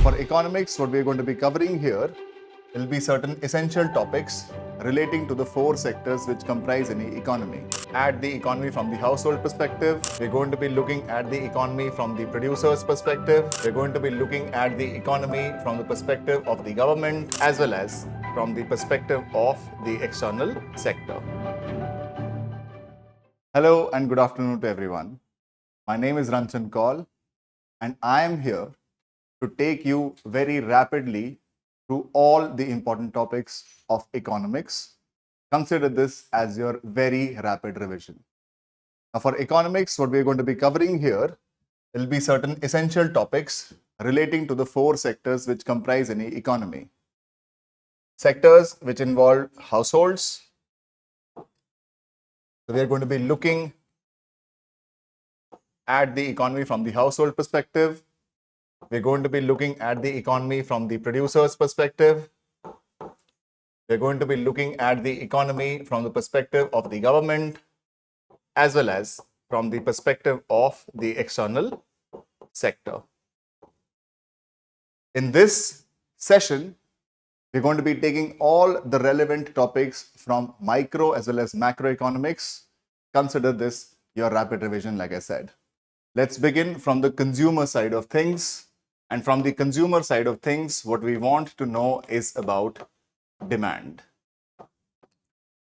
For economics, what we're going to be covering here will be certain essential topics relating to the four sectors which comprise any economy. At the economy from the household perspective, we're going to be looking at the economy from the producer's perspective, we're going to be looking at the economy from the perspective of the government, as well as from the perspective of the external sector. Hello and good afternoon to everyone. My name is Ranchan Kaul and I am here to take you very rapidly through all the important topics of economics. Consider this as your very rapid revision. Now, for economics, what we're going to be covering here will be certain essential topics relating to the four sectors which comprise any economy. Sectors which involve households. So we are going to be looking at the economy from the household perspective. We're going to be looking at the economy from the producer's perspective. We're going to be looking at the economy from the perspective of the government, as well as from the perspective of the external sector. In this session, we're going to be taking all the relevant topics from micro as well as macroeconomics. Consider this your rapid revision, like I said. Let's begin from the consumer side of things. And from the consumer side of things, what we want to know is about demand.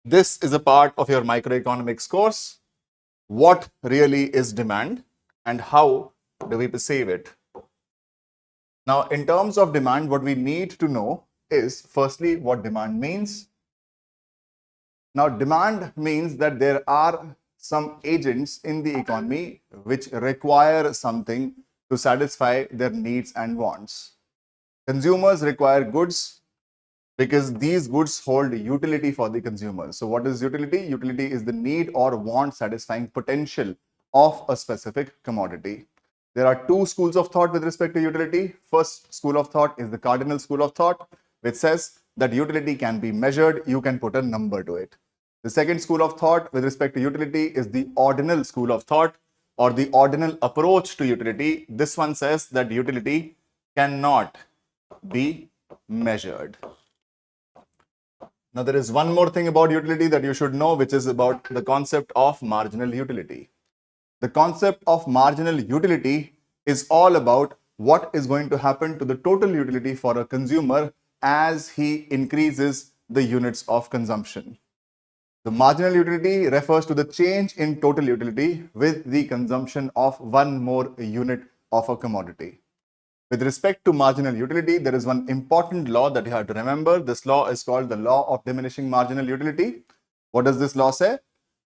This is a part of your microeconomics course. What really is demand and how do we perceive it? Now, in terms of demand, what we need to know is firstly what demand means. Now, demand means that there are some agents in the economy which require something to satisfy their needs and wants. Consumers require goods because these goods hold utility for the consumer. So what is utility? Utility is the need or want satisfying potential of a specific commodity. There are two schools of thought with respect to utility. First school of thought is the cardinal school of thought, which says that utility can be measured. You can put a number to it. The second school of thought with respect to utility is the ordinal school of thought, or the ordinal approach to utility. This one says that utility cannot be measured. Now, there is one more thing about utility that you should know, which is about the concept of marginal utility. The concept of marginal utility is all about what is going to happen to the total utility for a consumer as he increases the units of consumption. The marginal utility refers to the change in total utility with the consumption of one more unit of a commodity. With respect to marginal utility, there is one important law that you have to remember. This law is called the law of diminishing marginal utility. What does this law say?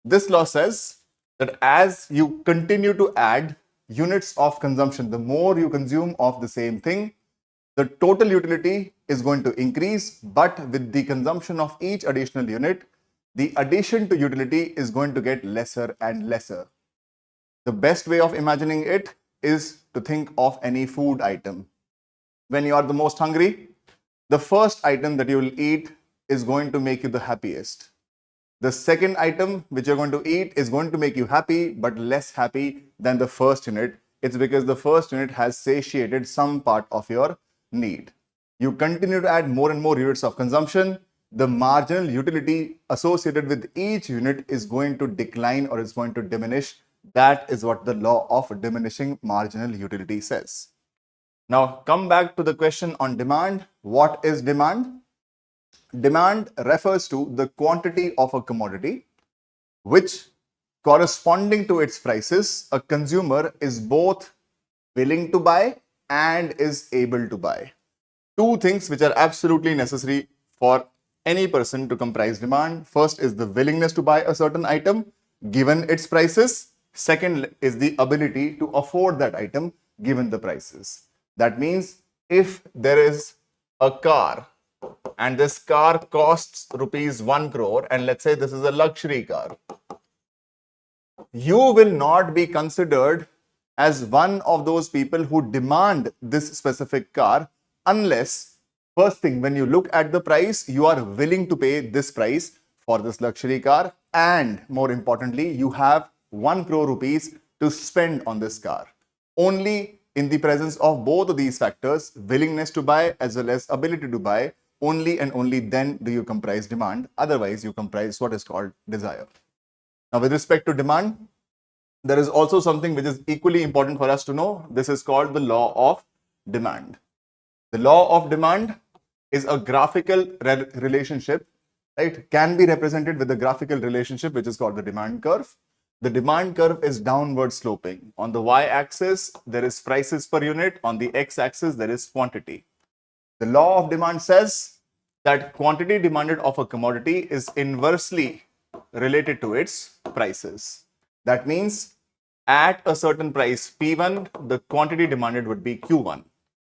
This law says that as you continue to add units of consumption, the more you consume of the same thing, the total utility is going to increase, but with the consumption of each additional unit, the addition to utility is going to get lesser and lesser. The best way of imagining it is to think of any food item. When you are the most hungry, the first item that you will eat is going to make you the happiest. The second item which you're going to eat is going to make you happy, but less happy than the first unit. It's because the first unit has satiated some part of your need. You continue to add more and more units of consumption. The marginal utility associated with each unit is going to decline or is going to diminish. That is what the law of diminishing marginal utility says. Now, come back to the question on demand. What is demand? Demand refers to the quantity of a commodity which, corresponding to its prices, a consumer is both willing to buy and is able to buy. Two things which are absolutely necessary for any person to comprise demand. First is the willingness to buy a certain item given its prices. Second is the ability to afford that item given the prices. That means if there is a car and this car costs rupees 1 crore, and let's say this is a luxury car, you will not be considered as one of those people who demand this specific car unless, first thing, when you look at the price, you are willing to pay this price for this luxury car, and more importantly, you have 1 crore rupees to spend on this car. Only in the presence of both of these factors, willingness to buy as well as ability to buy, only and only then do you comprise demand. Otherwise, you comprise what is called desire. Now, with respect to demand, there is also something which is equally important for us to know. This is called the law of demand. The law of demand is a graphical relationship, right? Can be represented with a graphical relationship which is called the demand curve. The demand curve is downward sloping. On the y-axis, there is prices per unit. On the x-axis, there is quantity. The law of demand says that quantity demanded of a commodity is inversely related to its prices. That means at a certain price P1, the quantity demanded would be Q1.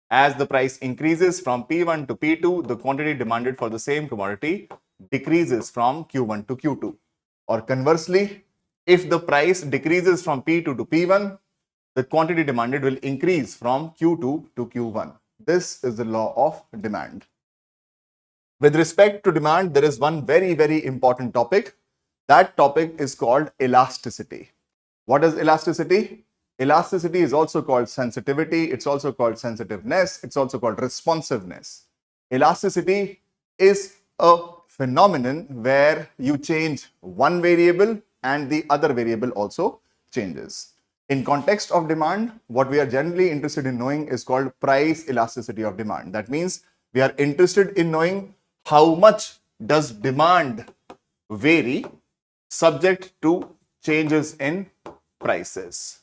As the price increases from P1 to P2, the quantity demanded for the same commodity decreases from Q1 to Q2. Or conversely, if the price decreases from P2 to P1, the quantity demanded will increase from Q2 to Q1. This is the law of demand. With respect to demand, there is one very, very important topic. That topic is called elasticity. What is elasticity? Elasticity is also called sensitivity. It's also called sensitiveness. It's also called responsiveness. Elasticity is a phenomenon where you change one variable and the other variable also changes. In context of demand, what we are generally interested in knowing is called price elasticity of demand. That means we are interested in knowing how much does demand vary subject to changes in prices.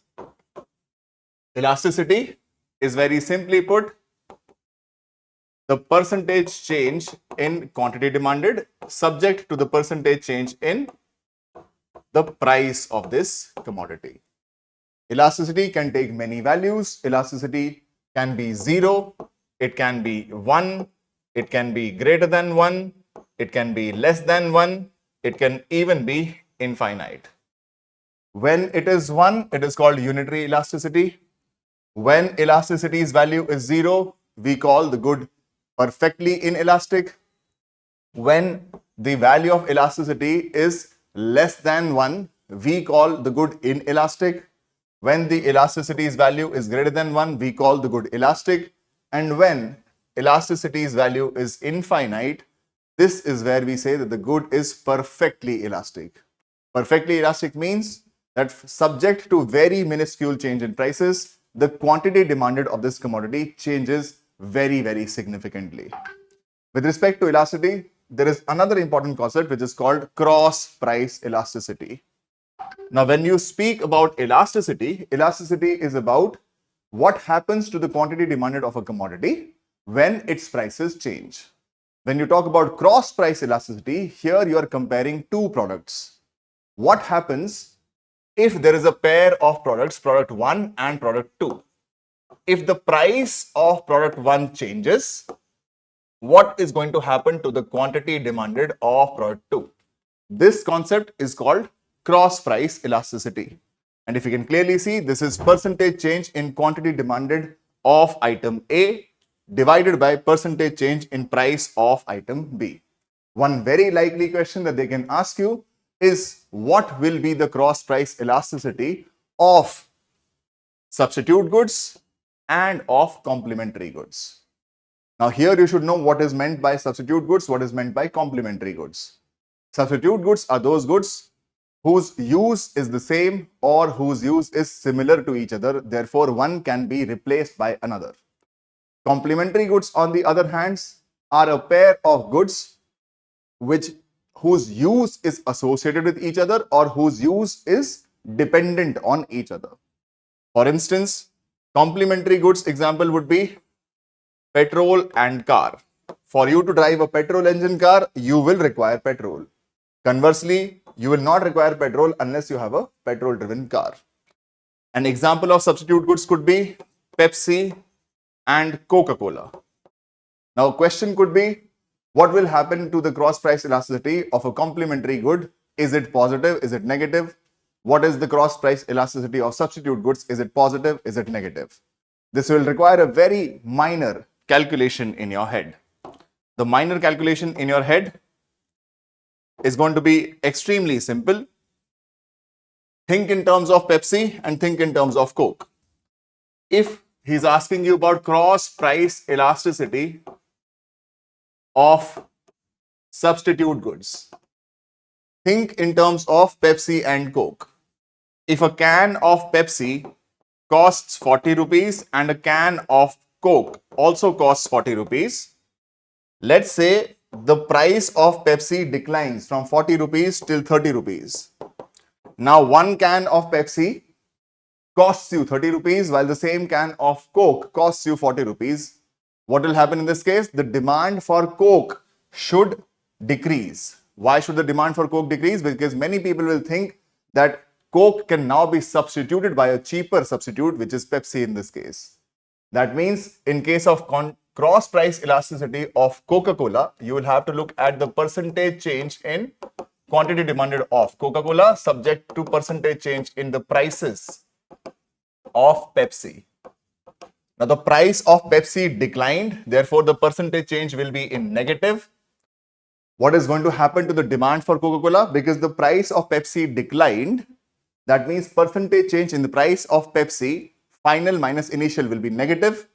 Elasticity is very simply put the percentage change in quantity demanded subject to the percentage change in the price of this commodity. Elasticity can take many values. Elasticity can be 0, it can be 1, it can be greater than 1, it can be less than 1, it can even be infinite. When it is 1, it is called unitary elasticity. When elasticity's value is 0, we call the good perfectly inelastic. When the value of elasticity is less than 1, we call the good inelastic. When the elasticity's value is greater than 1, we call the good elastic. And when elasticity's value is infinite, this is where we say that the good is perfectly elastic. Perfectly elastic means that subject to very minuscule change in prices, the quantity demanded of this commodity changes very, very significantly. With respect to elasticity, there is another important concept which is called cross price elasticity. Now, when you speak about elasticity, elasticity is about what happens to the quantity demanded of a commodity when its prices change. When you talk about cross price elasticity, here you are comparing two products. What happens if there is a pair of products, product 1 and product 2? If the price of product 1 changes, what is going to happen to the quantity demanded of product 2? This concept is called cross price elasticity. And if you can clearly see, this is percentage change in quantity demanded of item A divided by percentage change in price of item B. One very likely question that they can ask you is what will be the cross price elasticity of substitute goods and of complementary goods. Now here you should know what is meant by substitute goods, what is meant by complementary goods. Substitute goods are those goods whose use is the same or whose use is similar to each other. Therefore, one can be replaced by another. Complementary goods, on the other hand, are a pair of goods whose use is associated with each other or whose use is dependent on each other. For instance, complementary goods example would be petrol and car. For you to drive a petrol engine car, you will require petrol. Conversely, you will not require petrol unless you have a petrol driven car. An example of substitute goods could be Pepsi and Coca-Cola. Now, question could be, what will happen to the cross price elasticity of a complementary good? Is it positive? Is it negative? What is the cross price elasticity of substitute goods? Is it positive? Is it negative? This will require a very minor calculation in your head. The minor calculation in your head is going to be extremely simple. Think in terms of Pepsi and think in terms of Coke. If He's asking you about cross price elasticity of substitute goods. Think in terms of Pepsi and Coke. If a can of Pepsi costs 40 rupees and a can of Coke also costs 40 rupees, let's say the price of Pepsi declines from 40 rupees till 30 rupees. Now, one can of Pepsi costs you 30 rupees while the same can of Coke costs you 40 rupees. What will happen in this case? The demand for Coke should decrease. Why should the demand for Coke decrease? Because many people will think that Coke can now be substituted by a cheaper substitute, which is Pepsi in this case. That means in case of cross price elasticity of Coca-Cola, you will have to look at the percentage change in quantity demanded of Coca-Cola subject to percentage change in the prices of Pepsi. Now the price of Pepsi declined, therefore the percentage change will be in negative. What is going to happen to the demand for Coca-Cola? Because the price of Pepsi declined, that means percentage change in the price of Pepsi, final minus initial, will be negative.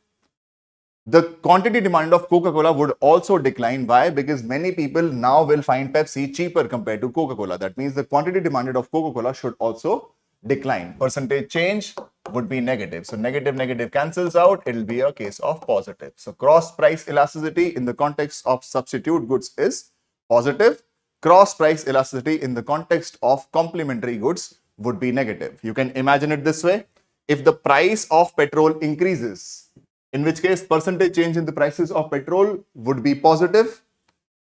The quantity demand of Coca-Cola would also decline. Why? Because many people now will find Pepsi cheaper compared to Coca-Cola. That means the quantity demanded of Coca-Cola should also decline. Percentage change would be negative. So negative cancels out. It will be a case of positive. So cross price elasticity in the context of substitute goods is positive. Cross price elasticity in the context of complementary goods would be negative. You can imagine it this way. If the price of petrol increases, in which case percentage change in the prices of petrol would be positive.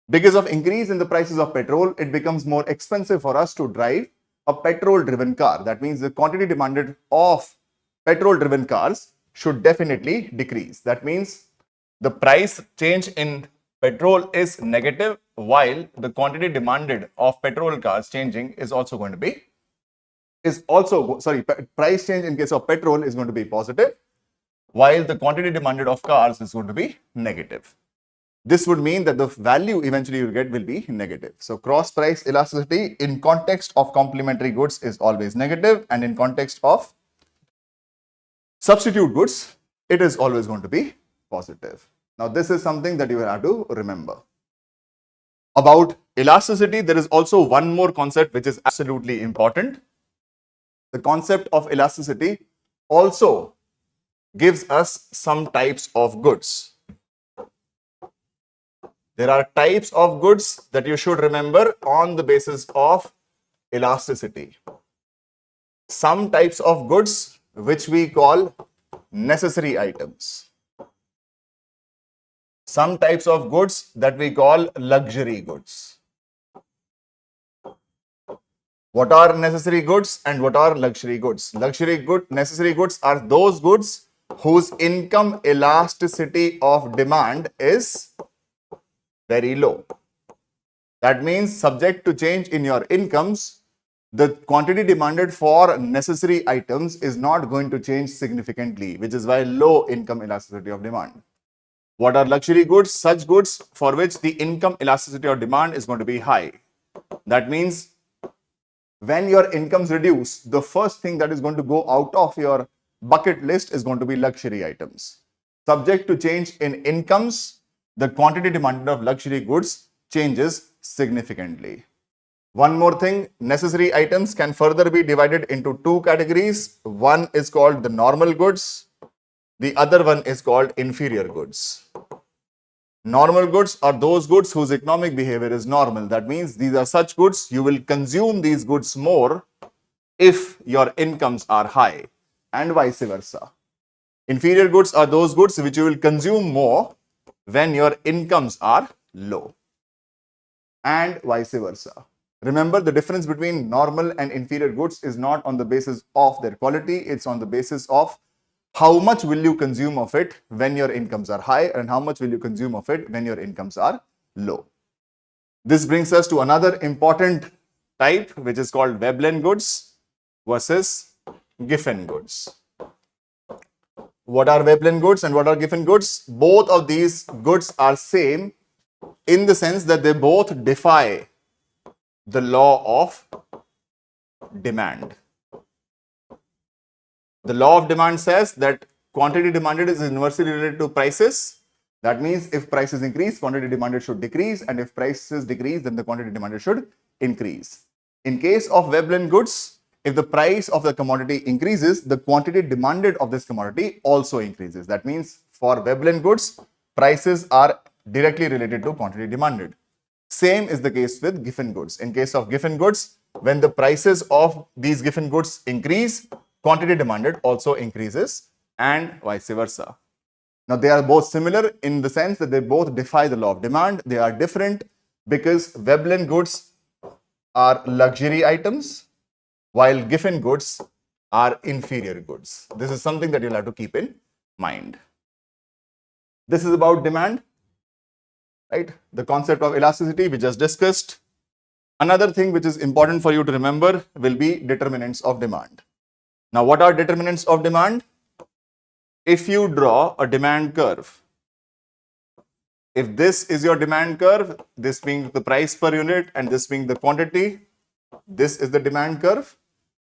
Because of increase in the prices of petrol, it becomes more expensive for us to drive a petrol driven car. That means the quantity demanded of petrol driven cars should definitely decrease. That means the price change in petrol is negative, while the quantity demanded of petrol cars changing is also going to be price change in case of petrol is going to be positive, while the quantity demanded of cars is going to be negative. This would mean that the value eventually you get will be negative. So cross price elasticity in context of complementary goods is always negative, and in context of substitute goods, it is always going to be positive. Now, this is something that you have to remember. About elasticity, there is also one more concept which is absolutely important. The concept of elasticity also gives us some types of goods. There are types of goods that you should remember on the basis of elasticity. Some types of goods which we call necessary items. Some types of goods that we call luxury goods. What are necessary goods and what are luxury goods? Necessary goods are those goods whose income elasticity of demand is very low. That means subject to change in your incomes, the quantity demanded for necessary items is not going to change significantly, which is why low income elasticity of demand. What are luxury goods? Such goods for which the income elasticity of demand is going to be high. That means when your incomes reduce, the first thing that is going to go out of your bucket list is going to be luxury items. Subject to change in incomes, the quantity demanded of luxury goods changes significantly. One more thing, necessary items can further be divided into two categories. One is called the normal goods. The other one is called inferior goods. Normal goods are those goods whose economic behavior is normal. That means these are such goods you will consume these goods more if your incomes are high, and vice versa. Inferior goods are those goods which you will consume more when your incomes are low, and vice versa. Remember, the difference between normal and inferior goods is not on the basis of their quality, it's on the basis of how much will you consume of it when your incomes are high and how much will you consume of it when your incomes are low. This brings us to another important type, which is called Veblen goods versus Giffen goods. What are Veblen goods and what are Giffen goods? Both of these goods are same in the sense that they both defy the law of demand. The law of demand says that quantity demanded is inversely related to prices. That means if prices increase, quantity demanded should decrease, and if prices decrease, then the quantity demanded should increase. In case of web-lent goods, if the price of the commodity increases, the quantity demanded of this commodity also increases. That means for web-lent goods, prices are directly related to quantity demanded. Same is the case with giffen goods. In case of giffen goods, when the prices of these giffen goods increase, quantity demanded also increases, and vice versa. Now, they are both similar in the sense that they both defy the law of demand. They are different because web-lent goods are luxury items, while giffen goods are inferior goods. This is something that you'll have to keep in mind. This is about demand, right? The concept of elasticity we just discussed. Another thing which is important for you to remember will be determinants of demand. Now, what are determinants of demand? If you draw a demand curve, if this is your demand curve, this being the price per unit and this being the quantity, this is the demand curve.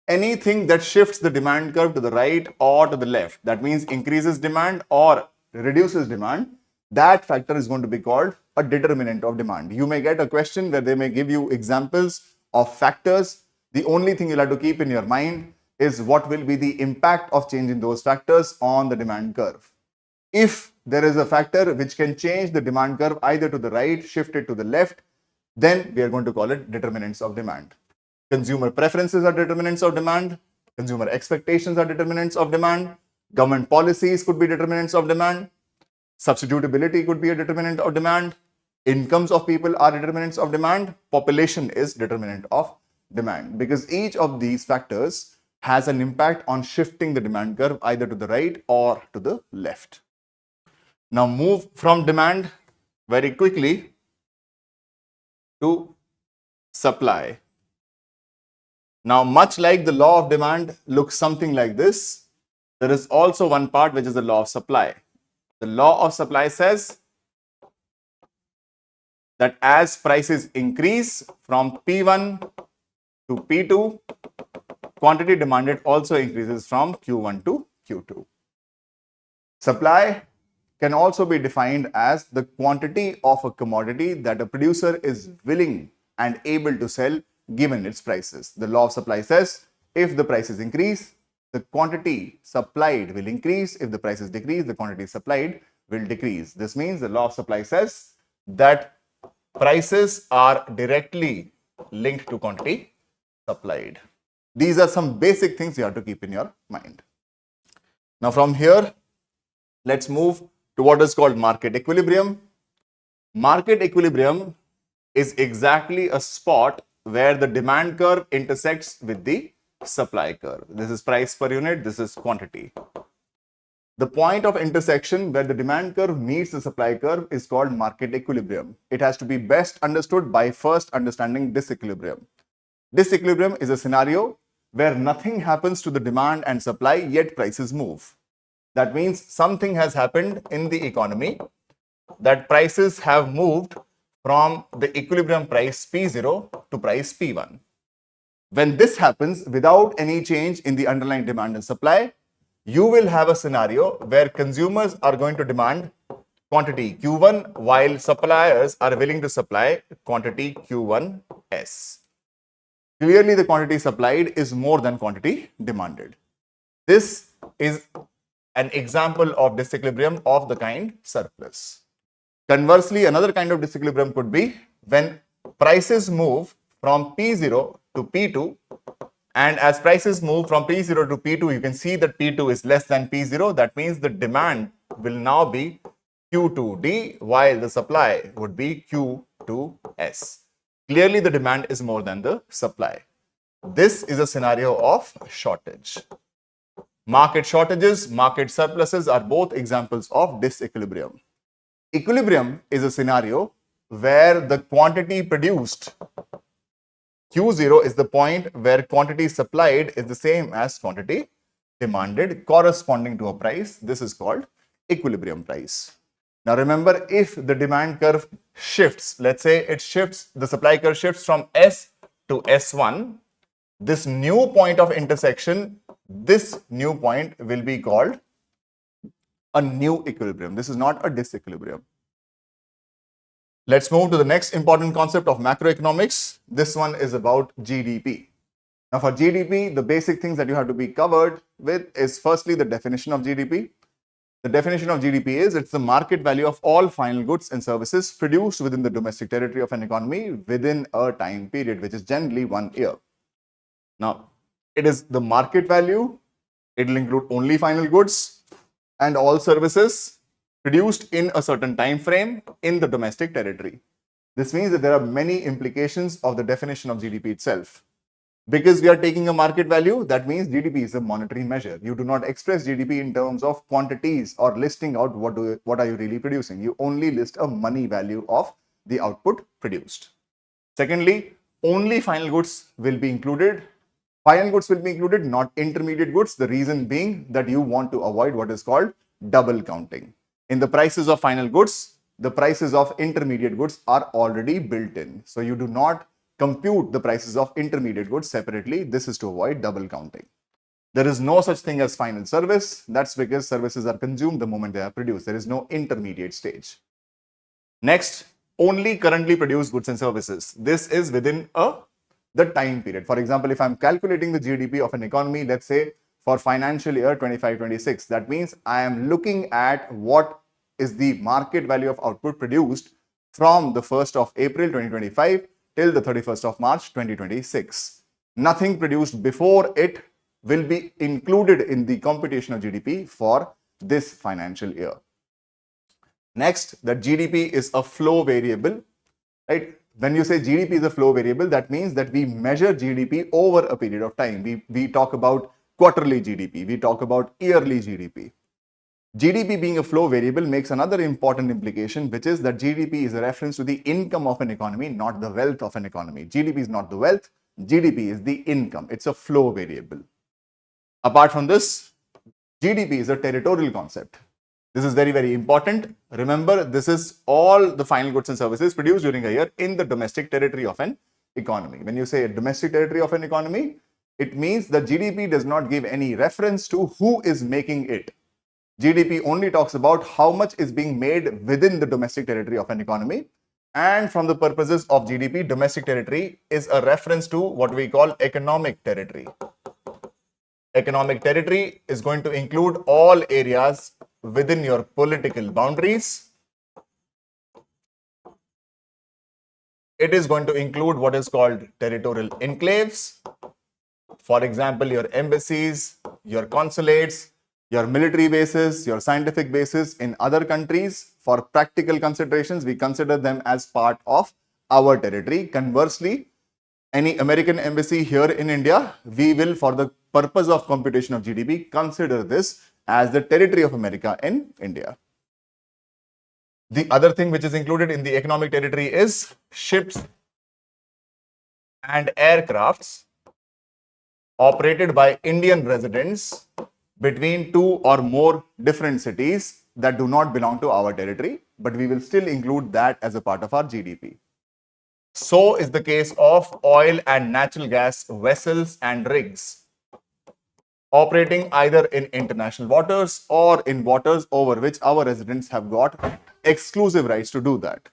Anything that shifts the demand curve to the right or to the left, that means increases demand or reduces demand, that factor is going to be called a determinant of demand. You may get a question where they may give you examples of factors. The only thing you'll have to keep in your mind is what will be the impact of changing those factors on the demand curve. If there is a factor which can change the demand curve either to the right, shift it to the left, then we are going to call it determinants of demand. Consumer preferences are determinants of demand. Consumer expectations are determinants of demand. Government policies could be determinants of demand. Substitutability could be a determinant of demand. Incomes of people are determinants of demand. Population is determinant of demand, because each of these factors has an impact on shifting the demand curve either to the right or to the left. Now move from demand very quickly to supply. Now, much like the law of demand looks something like this, there is also one part which is the law of supply. The law of supply says that as prices increase from P1 to P2, quantity demanded also increases from Q1 to Q2. Supply can also be defined as the quantity of a commodity that a producer is willing and able to sell given its prices. The law of supply says if the prices increase, the quantity supplied will increase. If the prices decrease, the quantity supplied will decrease. This means the law of supply says that prices are directly linked to quantity supplied. These are some basic things you have to keep in your mind. Now from here, let's move to what is called market equilibrium. Market equilibrium is exactly a spot where the demand curve intersects with the supply curve. This is price per unit, this is quantity. The point of intersection where the demand curve meets the supply curve is called market equilibrium. It has to be best understood by first understanding disequilibrium. Disequilibrium is a scenario where nothing happens to the demand and supply, yet prices move. That means something has happened in the economy that prices have moved from the equilibrium price P0 to price P1. When this happens without any change in the underlying demand and supply, you will have a scenario where consumers are going to demand quantity Q1 while suppliers are willing to supply quantity Q1S. Clearly, the quantity supplied is more than quantity demanded. This is an example of disequilibrium of the kind surplus. Conversely, another kind of disequilibrium could be when prices move from P0 to P2, and as prices move from P0 to P2, you can see that P2 is less than P0. That means the demand will now be Q2D while the supply would be Q2S. Clearly, the demand is more than the supply. This is a scenario of shortage. Market shortages, market surpluses are both examples of disequilibrium. Equilibrium is a scenario where the quantity produced, Q0 is the point where quantity supplied is the same as quantity demanded corresponding to a price. This is called equilibrium price. Now remember, if the demand curve shifts, let's say it shifts, the supply curve shifts from S to S1, this new point of intersection, this new point will be called a new equilibrium. This is not a disequilibrium. Let's move to the next important concept of macroeconomics. This one is about GDP. Now for GDP, the basic things that you have to be covered with is firstly the definition of GDP. The definition of GDP is it's the market value of all final goods and services produced within the domestic territory of an economy within a time period, which is generally 1 year. Now, it is the market value. It will include only final goods and all services produced in a certain time frame in the domestic territory. This means that there are many implications of the definition of GDP itself. Because we are taking a market value, that means GDP is a monetary measure. You do not express GDP in terms of quantities or listing out what are you really producing. You only list a money value of the output produced. Secondly, only final goods will be included. Final goods will be included, not intermediate goods. The reason being that you want to avoid what is called double counting. In the prices of final goods, the prices of intermediate goods are already built in. So you do not compute the prices of intermediate goods separately. This is to avoid double counting. There is no such thing as final service. That's because services are consumed the moment they are produced. There is no intermediate stage. Next, only currently produced goods and services. This is within the time period. For example, if I'm calculating the GDP of an economy, let's say for financial year 25-26, that means I am looking at what is the market value of output produced from the 1st of April 2025 till the 31st of March 2026. Nothing produced before it will be included in the computation of GDP for this financial year. Next, that GDP is a flow variable, right? When you say GDP is a flow variable, that means that we measure GDP over a period of time. We talk about quarterly GDP, we talk about yearly GDP. GDP being a flow variable makes another important implication, which is that GDP is a reference to the income of an economy, not the wealth of an economy. GDP is not the wealth, GDP is the income. It's a flow variable. Apart from this, GDP is a territorial concept. This is very, very important. Remember, this is all the final goods and services produced during a year in the domestic territory of an economy. When you say a domestic territory of an economy, it means that GDP does not give any reference to who is making it. GDP only talks about how much is being made within the domestic territory of an economy. And from the purposes of GDP, domestic territory is a reference to what we call economic territory. Economic territory is going to include all areas within your political boundaries. It is going to include what is called territorial enclaves. For example, your embassies, your consulates, your military bases, your scientific bases in other countries. For practical considerations, we consider them as part of our territory. Conversely, any American embassy here in India, we will, for the purpose of computation of GDP, consider this as the territory of America in India. The other thing which is included in the economic territory is ships and aircrafts operated by Indian residents between two or more different cities that do not belong to our territory, but we will still include that as a part of our GDP. So is the case of oil and natural gas vessels and rigs operating either in international waters or in waters over which our residents have got exclusive rights to do that.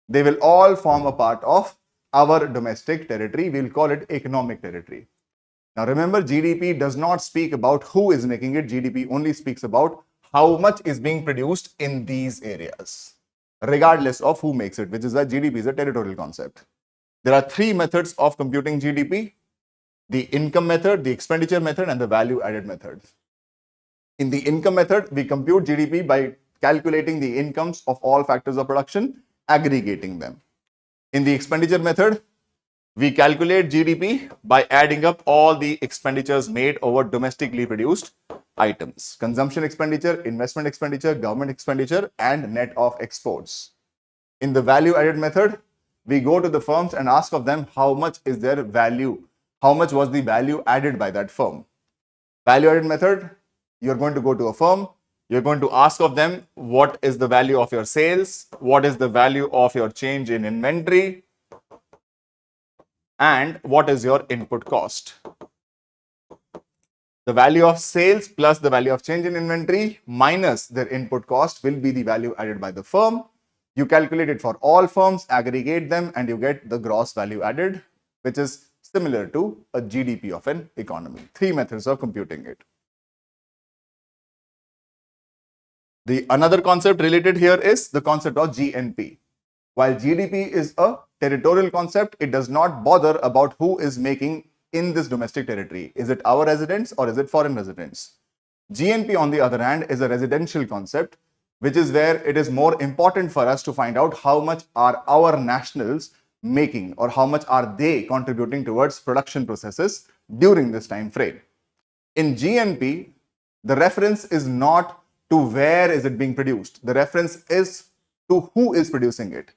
They will all form a part of our domestic territory. We'll call it economic territory. Now remember, GDP does not speak about who is making it. GDP only speaks about how much is being produced in these areas, regardless of who makes it, which is why GDP is a territorial concept. There are three methods of computing GDP: the income method, the expenditure method, and the value added method. In the income method, we compute GDP by calculating the incomes of all factors of production, aggregating them. In the expenditure method, we calculate GDP by adding up all the expenditures made over domestically produced items: consumption expenditure, investment expenditure, government expenditure, and net of exports. In the value added method, we go to the firms and ask of them how much is their value, how much was the value added by that firm. Value added method, you're going to go to a firm, you're going to ask of them what is the value of your sales, what is the value of your change in inventory, and what is your input cost. The value of sales plus the value of change in inventory minus their input cost will be the value added by the firm. You calculate it for all firms, aggregate them, and you get the gross value added, which is similar to a GDP of an economy. Three methods of computing it. The another concept related here is the concept of GNP. While GDP is a territorial concept, it does not bother about who is making in this domestic territory. Is it our residents or is it foreign residents? GNP, on the other hand, is a residential concept, which is where it is more important for us to find out how much are our nationals making or how much are they contributing towards production processes during this time frame. In GNP, the reference is not to where is it being produced. The reference is to who is producing it.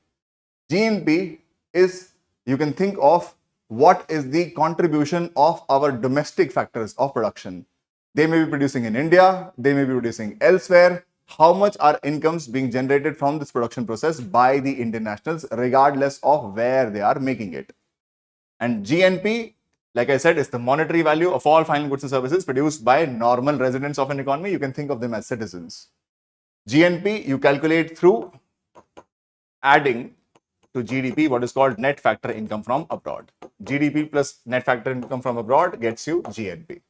GNP is, you can think of what is the contribution of our domestic factors of production. They may be producing in India, they may be producing elsewhere. How much are incomes being generated from this production process by the Indian nationals, regardless of where they are making it. And GNP, like I said, is the monetary value of all final goods and services produced by normal residents of an economy. You can think of them as citizens. GNP, you calculate through adding to GDP what is called net factor income from abroad. GDP plus net factor income from abroad gets you GNP.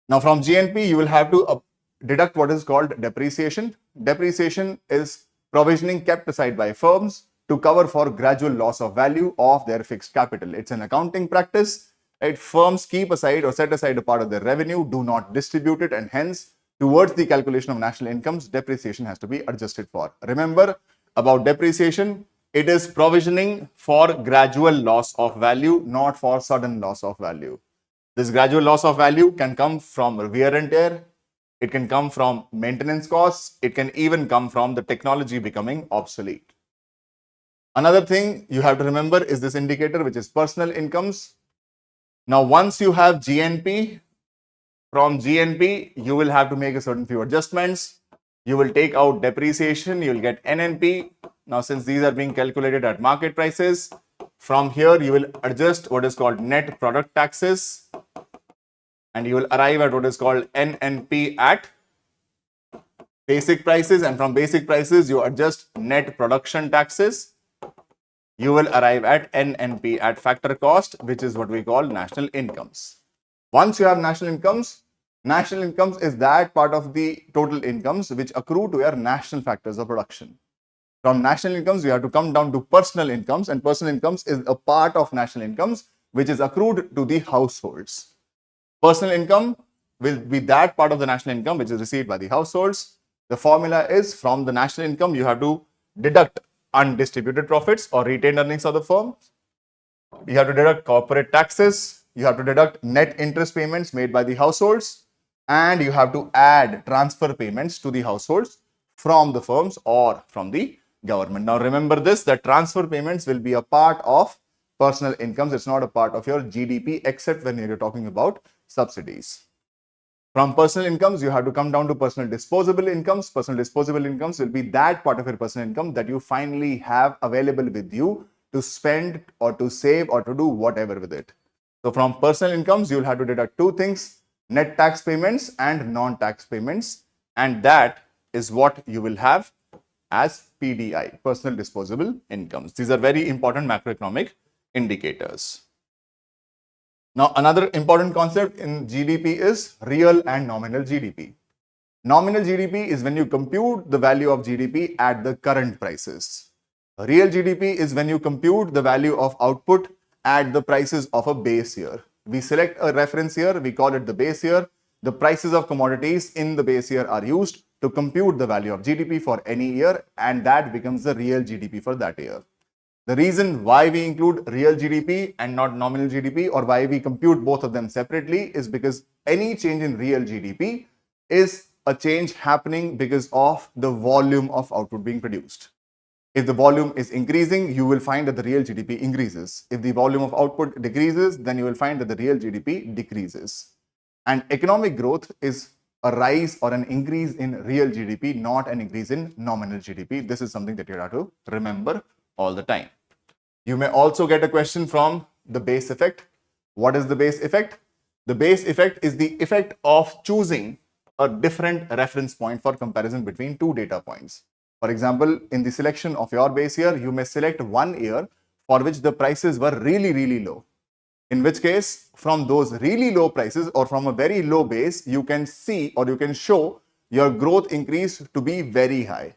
Now from GNP, you will have to deduct what is called depreciation. Depreciation is provisioning kept aside by firms to cover for gradual loss of value of their fixed capital. It's an accounting practice. Right? Firms keep aside or set aside a part of their revenue, do not distribute it, and hence towards the calculation of national incomes, depreciation has to be adjusted for. Remember about depreciation, it is provisioning for gradual loss of value, not for sudden loss of value. This gradual loss of value can come from wear and tear, it can come from maintenance costs, it can even come from the technology becoming obsolete. Another thing you have to remember is this indicator, which is personal incomes. Now, once you have GNP, from GNP, you will have to make a certain few adjustments. You will take out depreciation, you will get NNP. Now, since these are being calculated at market prices, from here you will adjust what is called net product taxes, and you will arrive at what is called NNP at basic prices, and from basic prices you adjust net production taxes. You will arrive at NNP at factor cost, which is what we call national incomes. Once you have national incomes is that part of the total incomes which accrue to your national factors of production. From national incomes, you have to come down to personal incomes, and personal incomes is a part of national incomes which is accrued to the households. Personal income will be that part of the national income which is received by the households. The formula is from the national income, you have to deduct undistributed profits or retained earnings of the firm. You have to deduct corporate taxes. You have to deduct net interest payments made by the households. And you have to add transfer payments to the households from the firms or from the government. Now remember this, that transfer payments will be a part of personal incomes. It's not a part of your GDP except when you're talking about subsidies. From personal incomes, you have to come down to personal disposable incomes. Personal disposable incomes will be that part of your personal income that you finally have available with you to spend or to save or to do whatever with it. So from personal incomes, you'll have to deduct two things, net tax payments and non-tax payments. And that is what you will have as PDI, personal disposable incomes. These are very important macroeconomic indicators. Now, another important concept in GDP is real and nominal GDP. Nominal GDP is when you compute the value of GDP at the current prices. Real GDP is when you compute the value of output at the prices of a base year. We select a reference year, we call it the base year. The prices of commodities in the base year are used to compute the value of GDP for any year, and that becomes the real GDP for that year. The reason why we include real GDP and not nominal GDP, or why we compute both of them separately, is because any change in real GDP is a change happening because of the volume of output being produced. If the volume is increasing, you will find that the real GDP increases. If the volume of output decreases, then you will find that the real GDP decreases. And economic growth is a rise or an increase in real GDP, not an increase in nominal GDP. This is something that you have to remember all the time. You may also get a question from the base effect. What is the base effect? The base effect is the effect of choosing a different reference point for comparison between two data points. For example, in the selection of your base year, you may select one year for which the prices were really low. In which case, from those really low prices or from a very low base, you can see or you can show your growth increase to be very high.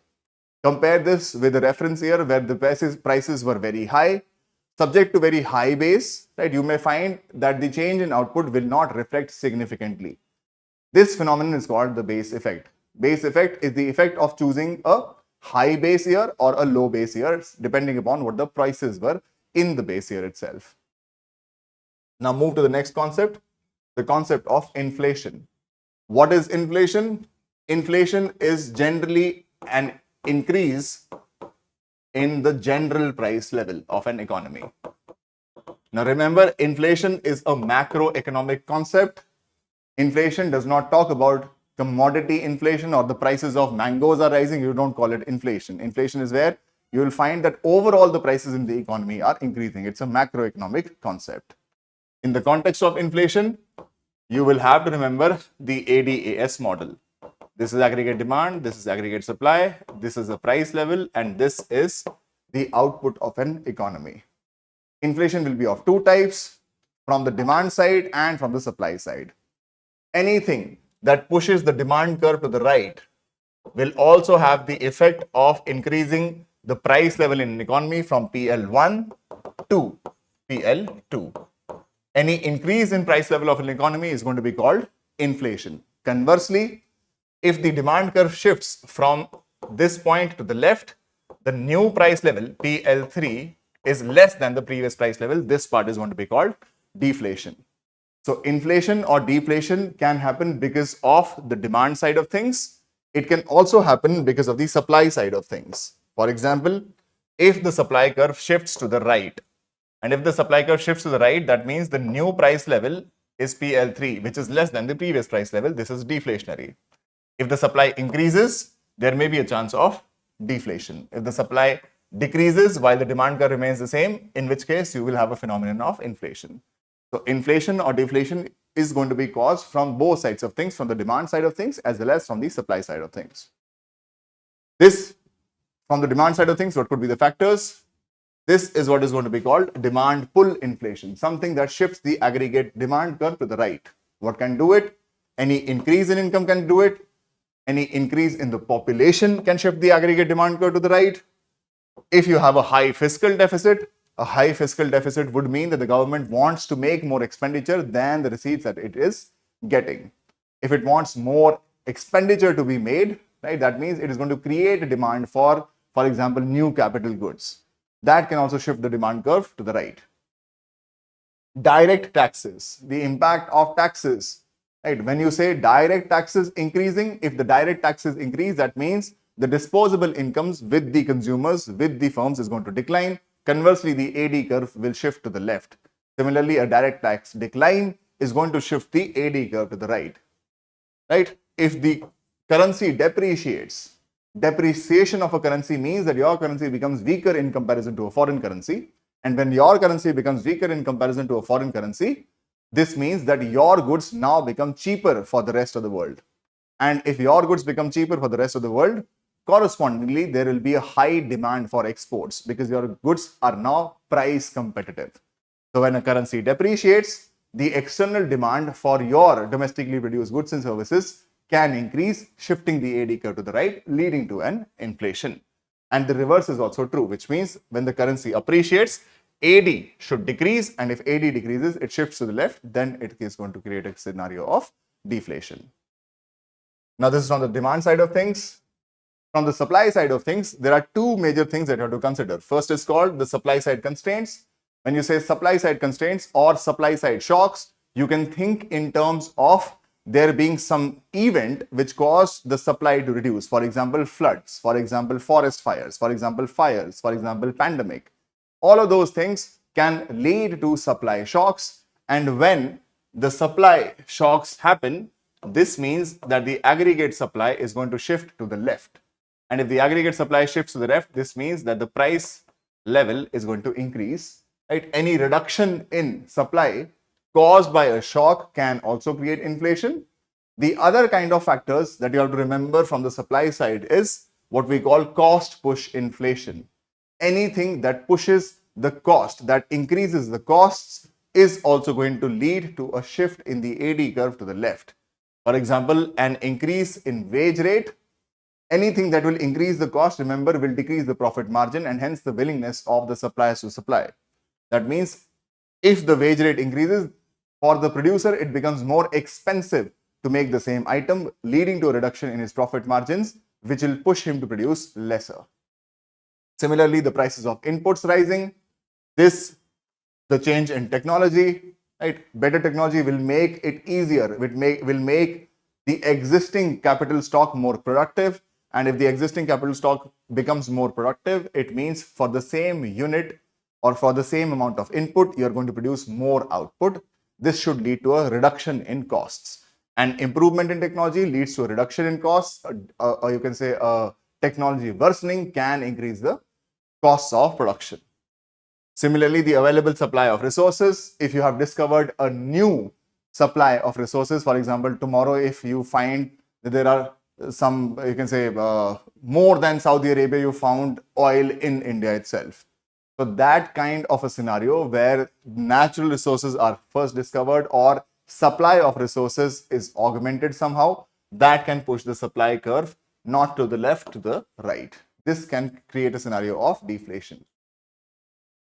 Compare this with the reference year where the prices were very high, subject to very high base, right? You may find that the change in output will not reflect significantly. This phenomenon is called the base effect. Base effect is the effect of choosing a high base year or a low base year, depending upon what the prices were in the base year itself. Now move to the next concept, the concept of inflation. What is inflation? Inflation is generally an increase in the general price level of an economy. Now remember, inflation is a macroeconomic concept. Inflation does not talk about commodity inflation or the prices of mangoes are rising. You don't call it inflation. Inflation is where you will find that overall the prices in the economy are increasing. It's a macroeconomic concept. In the context of inflation, you will have to remember the ADAS model. This is aggregate demand, this is aggregate supply, this is the price level, and this is the output of an economy. Inflation will be of two types, from the demand side and from the supply side. Anything that pushes the demand curve to the right will also have the effect of increasing the price level in an economy from PL1 to PL2. Any increase in price level of an economy is going to be called inflation. Conversely, if the demand curve shifts from this point to the left, the new price level, PL3, is less than the previous price level. This part is going to be called deflation. So inflation or deflation can happen because of the demand side of things. It can also happen because of the supply side of things. For example, if the supply curve shifts to the right, and if the supply curve shifts to the right, that means the new price level is PL3, which is less than the previous price level. This is deflationary. If the supply increases, there may be a chance of deflation. If the supply decreases while the demand curve remains the same, in which case you will have a phenomenon of inflation. So inflation or deflation is going to be caused from both sides of things, from the demand side of things as well as from the supply side of things. This, from the demand side of things, what could be the factors? This is what is going to be called demand pull inflation, something that shifts the aggregate demand curve to the right. What can do it? Any increase in income can do it. Any increase in the population can shift the aggregate demand curve to the right. If you have a high fiscal deficit would mean that the government wants to make more expenditure than the receipts that it is getting. If it wants more expenditure to be made, right, that means it is going to create a demand for example, new capital goods. That can also shift the demand curve to the right. Direct taxes, the impact of taxes. Right? When you say direct taxes increasing, if the direct taxes increase, that means the disposable incomes with the consumers, with the firms is going to decline. Conversely, the AD curve will shift to the left. Similarly, a direct tax decline is going to shift the AD curve to the right. Right? If the currency depreciates, depreciation of a currency means that your currency becomes weaker in comparison to a foreign currency. And when your currency becomes weaker in comparison to a foreign currency, this means that your goods now become cheaper for the rest of the world. And if your goods become cheaper for the rest of the world, correspondingly, there will be a high demand for exports because your goods are now price competitive. So when a currency depreciates, the external demand for your domestically produced goods and services can increase, shifting the AD curve to the right, leading to an inflation. And the reverse is also true, which means when the currency appreciates, AD should decrease, and if AD decreases, it shifts to the left, then it is going to create a scenario of deflation. Now, this is on the demand side of things. From the supply side of things, there are two major things that you have to consider. First is called the supply side constraints. When you say supply side constraints or supply side shocks, you can think in terms of there being some event which caused the supply to reduce. For example, floods, for example, forest fires, for example, pandemic. All of those things can lead to supply shocks. And when the supply shocks happen, this means that the aggregate supply is going to shift to the left. And if the aggregate supply shifts to the left, this means that the price level is going to increase. Right? Any reduction in supply caused by a shock can also create inflation. The other kind of factors that you have to remember from the supply side is what we call cost push inflation. Anything that pushes the cost, that increases the costs, is also going to lead to a shift in the AD curve to the left. For example, an increase in wage rate, anything that will increase the cost, remember, will decrease the profit margin and hence the willingness of the suppliers to supply. That means if the wage rate increases, for the producer, it becomes more expensive to make the same item, leading to a reduction in his profit margins, which will push him to produce lesser. Similarly, the prices of inputs rising, the change in technology, right? Better technology will make it easier, will make the existing capital stock more productive. And if the existing capital stock becomes more productive, it means for the same unit or for the same amount of input, you're going to produce more output. This should lead to a reduction in costs. And improvement in technology leads to a reduction in costs, or you can say technology worsening can increase the costs of production. Similarly, the available supply of resources, if you have discovered a new supply of resources, for example, tomorrow, if you find that there are some, you can say, more than Saudi Arabia, you found oil in India itself. So that kind of a scenario where natural resources are first discovered or supply of resources is augmented somehow, that can push the supply curve not to the left, to the right. This can create a scenario of deflation.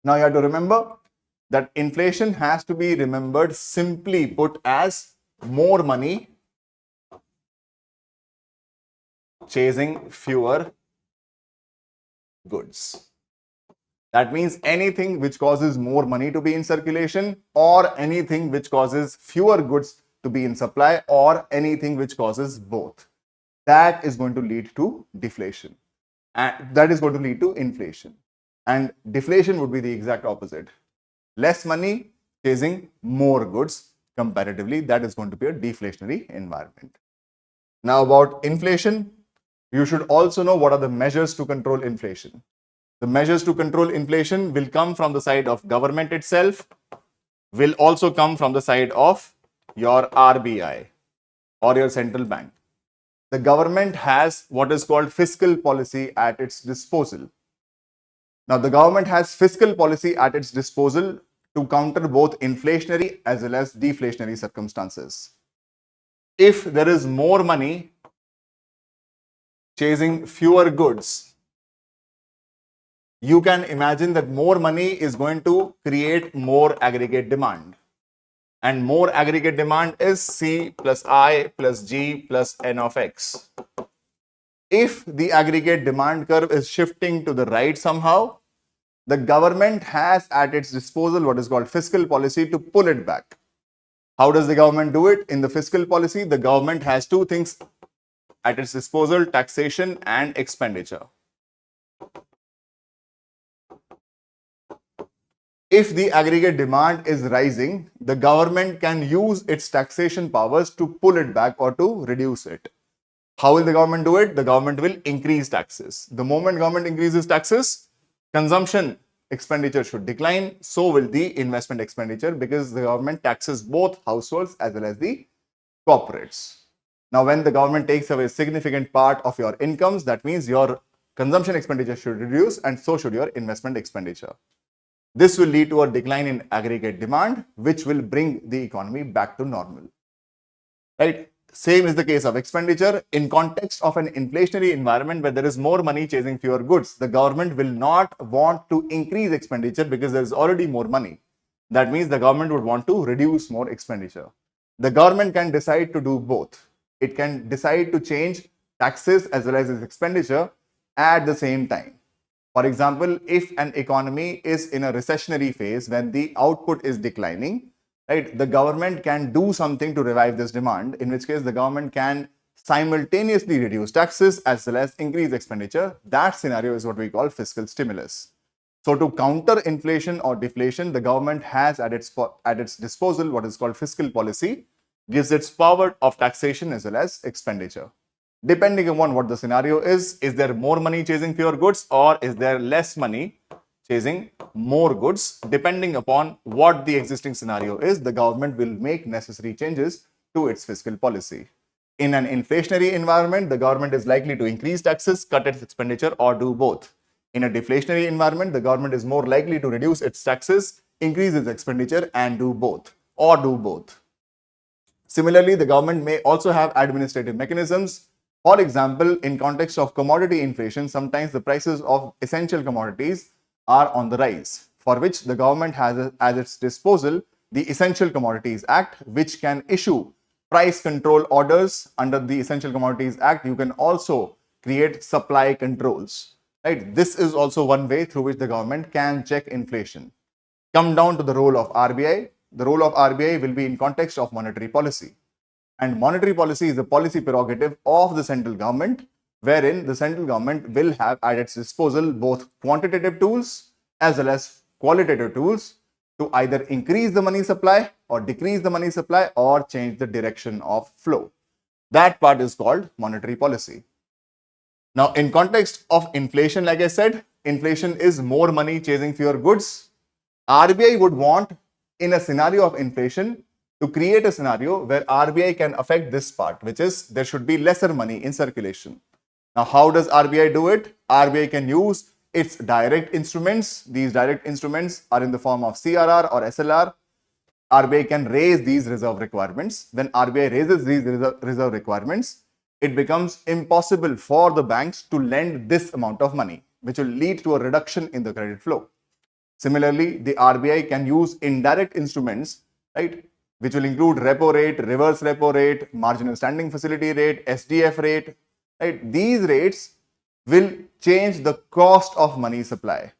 Now you have to remember that inflation has to be remembered simply put as more money chasing fewer goods. That means anything which causes more money to be in circulation, or anything which causes fewer goods to be in supply, or anything which causes both. That is going to lead to deflation. And that is going to lead to inflation. And deflation would be the exact opposite. Less money chasing more goods comparatively. That is going to be a deflationary environment. Now about inflation, you should also know what are the measures to control inflation. The measures to control inflation will come from the side of government itself, will also come from the side of your RBI or your central bank. The government has what is called fiscal policy at its disposal. Now, the government has fiscal policy at its disposal to counter both inflationary as well as deflationary circumstances. If there is more money chasing fewer goods, you can imagine that more money is going to create more aggregate demand. And more aggregate demand is C plus I plus G plus N of X. If the aggregate demand curve is shifting to the right somehow, the government has at its disposal what is called fiscal policy to pull it back. How does the government do it? In the fiscal policy, the government has two things at its disposal: taxation and expenditure. If the aggregate demand is rising, the government can use its taxation powers to pull it back or to reduce it. How will the government do it? The government will increase taxes. The moment government increases taxes, consumption expenditure should decline. So will the investment expenditure, because the government taxes both households as well as the corporates. Now, when the government takes away a significant part of your incomes, that means your consumption expenditure should reduce, and so should your investment expenditure. This will lead to a decline in aggregate demand, which will bring the economy back to normal. Right? Same is the case of expenditure. In context of an inflationary environment where there is more money chasing fewer goods, the government will not want to increase expenditure because there is already more money. That means the government would want to reduce more expenditure. The government can decide to do both. It can decide to change taxes as well as its expenditure at the same time. For example, if an economy is in a recessionary phase when the output is declining, right, the government can do something to revive this demand, in which case the government can simultaneously reduce taxes as well as increase expenditure. That scenario is what we call fiscal stimulus. So to counter inflation or deflation, the government has at its disposal what is called fiscal policy, gives its power of taxation as well as expenditure. Depending upon what the scenario is there more money chasing fewer goods, or is there less money chasing more goods. Depending upon what the existing scenario is, the government will make necessary changes to its fiscal policy. In an inflationary environment, the government is likely to increase taxes, cut its expenditure, or do both. In a deflationary environment, the government is more likely to reduce its taxes, increase its expenditure, and do both, or do both. Similarly, the government may also have administrative mechanisms. For example, in context of commodity inflation, sometimes the prices of essential commodities are on the rise, for which the government has at its disposal the Essential Commodities Act, which can issue price control orders. Under the Essential Commodities Act, you can also create supply controls. Right? This is also one way through which the government can check inflation. Come down to the role of RBI. The role of RBI will be in context of monetary policy. And monetary policy is a policy prerogative of the central government, wherein the central government will have at its disposal both quantitative tools as well as qualitative tools to either increase the money supply or decrease the money supply or change the direction of flow. That part is called monetary policy. Now, in context of inflation, like I said, inflation is more money chasing fewer goods. RBI would want, in a scenario of inflation, to create a scenario where RBI can affect this part, which is there should be lesser money in circulation. Now, how does RBI do it? RBI can use its direct instruments. These direct instruments are in the form of CRR or SLR. RBI can raise these reserve requirements. When RBI raises these reserve requirements, it becomes impossible for the banks to lend this amount of money, which will lead to a reduction in the credit flow. Similarly, the RBI can use indirect instruments, right, which will include repo rate, reverse repo rate, marginal standing facility rate, SDF rate. Right? These rates will change the cost of money supply,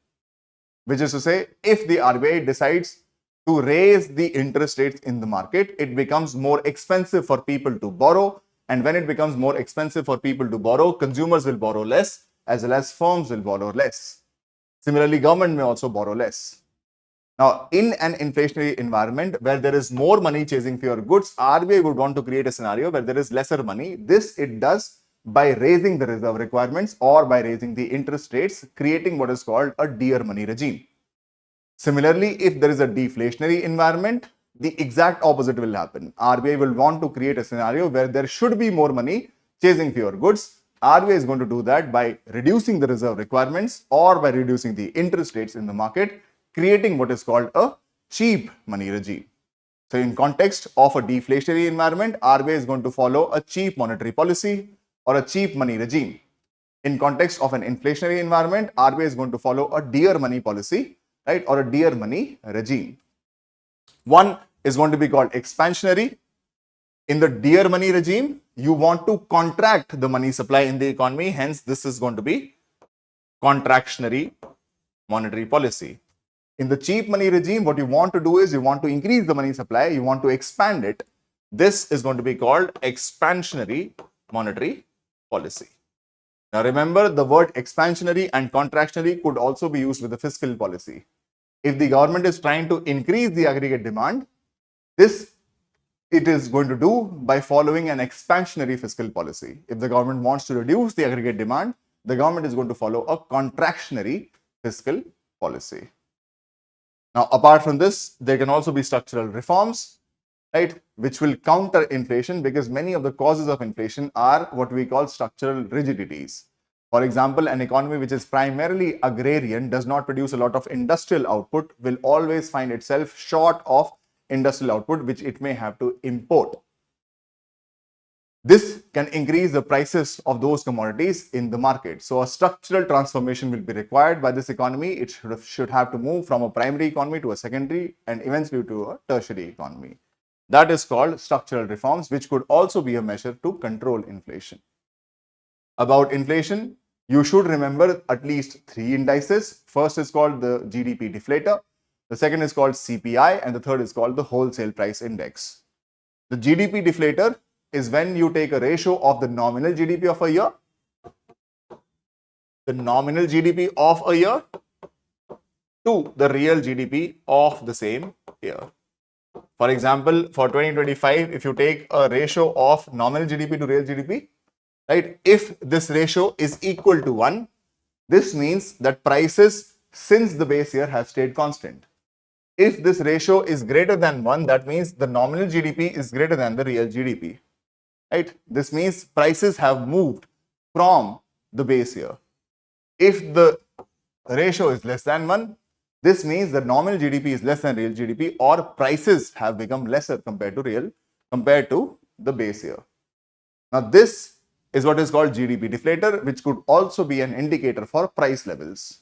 which is to say, if the RBI decides to raise the interest rates in the market, it becomes more expensive for people to borrow. And when it becomes more expensive for people to borrow, consumers will borrow less, as well as firms will borrow less. Similarly, government may also borrow less. Now, in an inflationary environment where there is more money chasing fewer goods, RBI would want to create a scenario where there is lesser money. This it does by raising the reserve requirements or by raising the interest rates, creating what is called a dear money regime. Similarly, if there is a deflationary environment, the exact opposite will happen. RBI will want to create a scenario where there should be more money chasing fewer goods. RBI is going to do that by reducing the reserve requirements or by reducing the interest rates in the market, creating what is called a cheap money regime. So in context of a deflationary environment, RBI is going to follow a cheap monetary policy or a cheap money regime. In context of an inflationary environment, RBI is going to follow a dear money policy, right, or a dear money regime. One is going to be called expansionary. In the dear money regime, you want to contract the money supply in the economy. Hence, this is going to be contractionary monetary policy. In the cheap money regime, what you want to do is you want to increase the money supply, you want to expand it. This is going to be called expansionary monetary policy. Now remember, the word expansionary and contractionary could also be used with the fiscal policy. If the government is trying to increase the aggregate demand, this it is going to do by following an expansionary fiscal policy. If the government wants to reduce the aggregate demand, the government is going to follow a contractionary fiscal policy. Now, apart from this, there can also be structural reforms, right, which will counter inflation, because many of the causes of inflation are what we call structural rigidities. For example, an economy which is primarily agrarian, does not produce a lot of industrial output, will always find itself short of industrial output, which it may have to import. This can increase the prices of those commodities in the market. So a structural transformation will be required by this economy. It should have to move from a primary economy to a secondary and eventually to a tertiary economy. That is called structural reforms, which could also be a measure to control inflation. About inflation, you should remember at least 3 indices. First is called the GDP deflator. The second is called CPI, and the third is called the wholesale price index. The GDP deflator is when you take a ratio of the nominal GDP of a year, to the real GDP of the same year. For example, for 2025, if you take a ratio of nominal GDP to real GDP, right, if this ratio is equal to 1, this means that prices since the base year has stayed constant. If this ratio is greater than 1, that means the nominal GDP is greater than the real GDP. Right? This means prices have moved from the base year. If the ratio is less than 1, this means the nominal GDP is less than real GDP, or prices have become lesser compared to the base year. Now this is what is called GDP deflator, which could also be an indicator for price levels.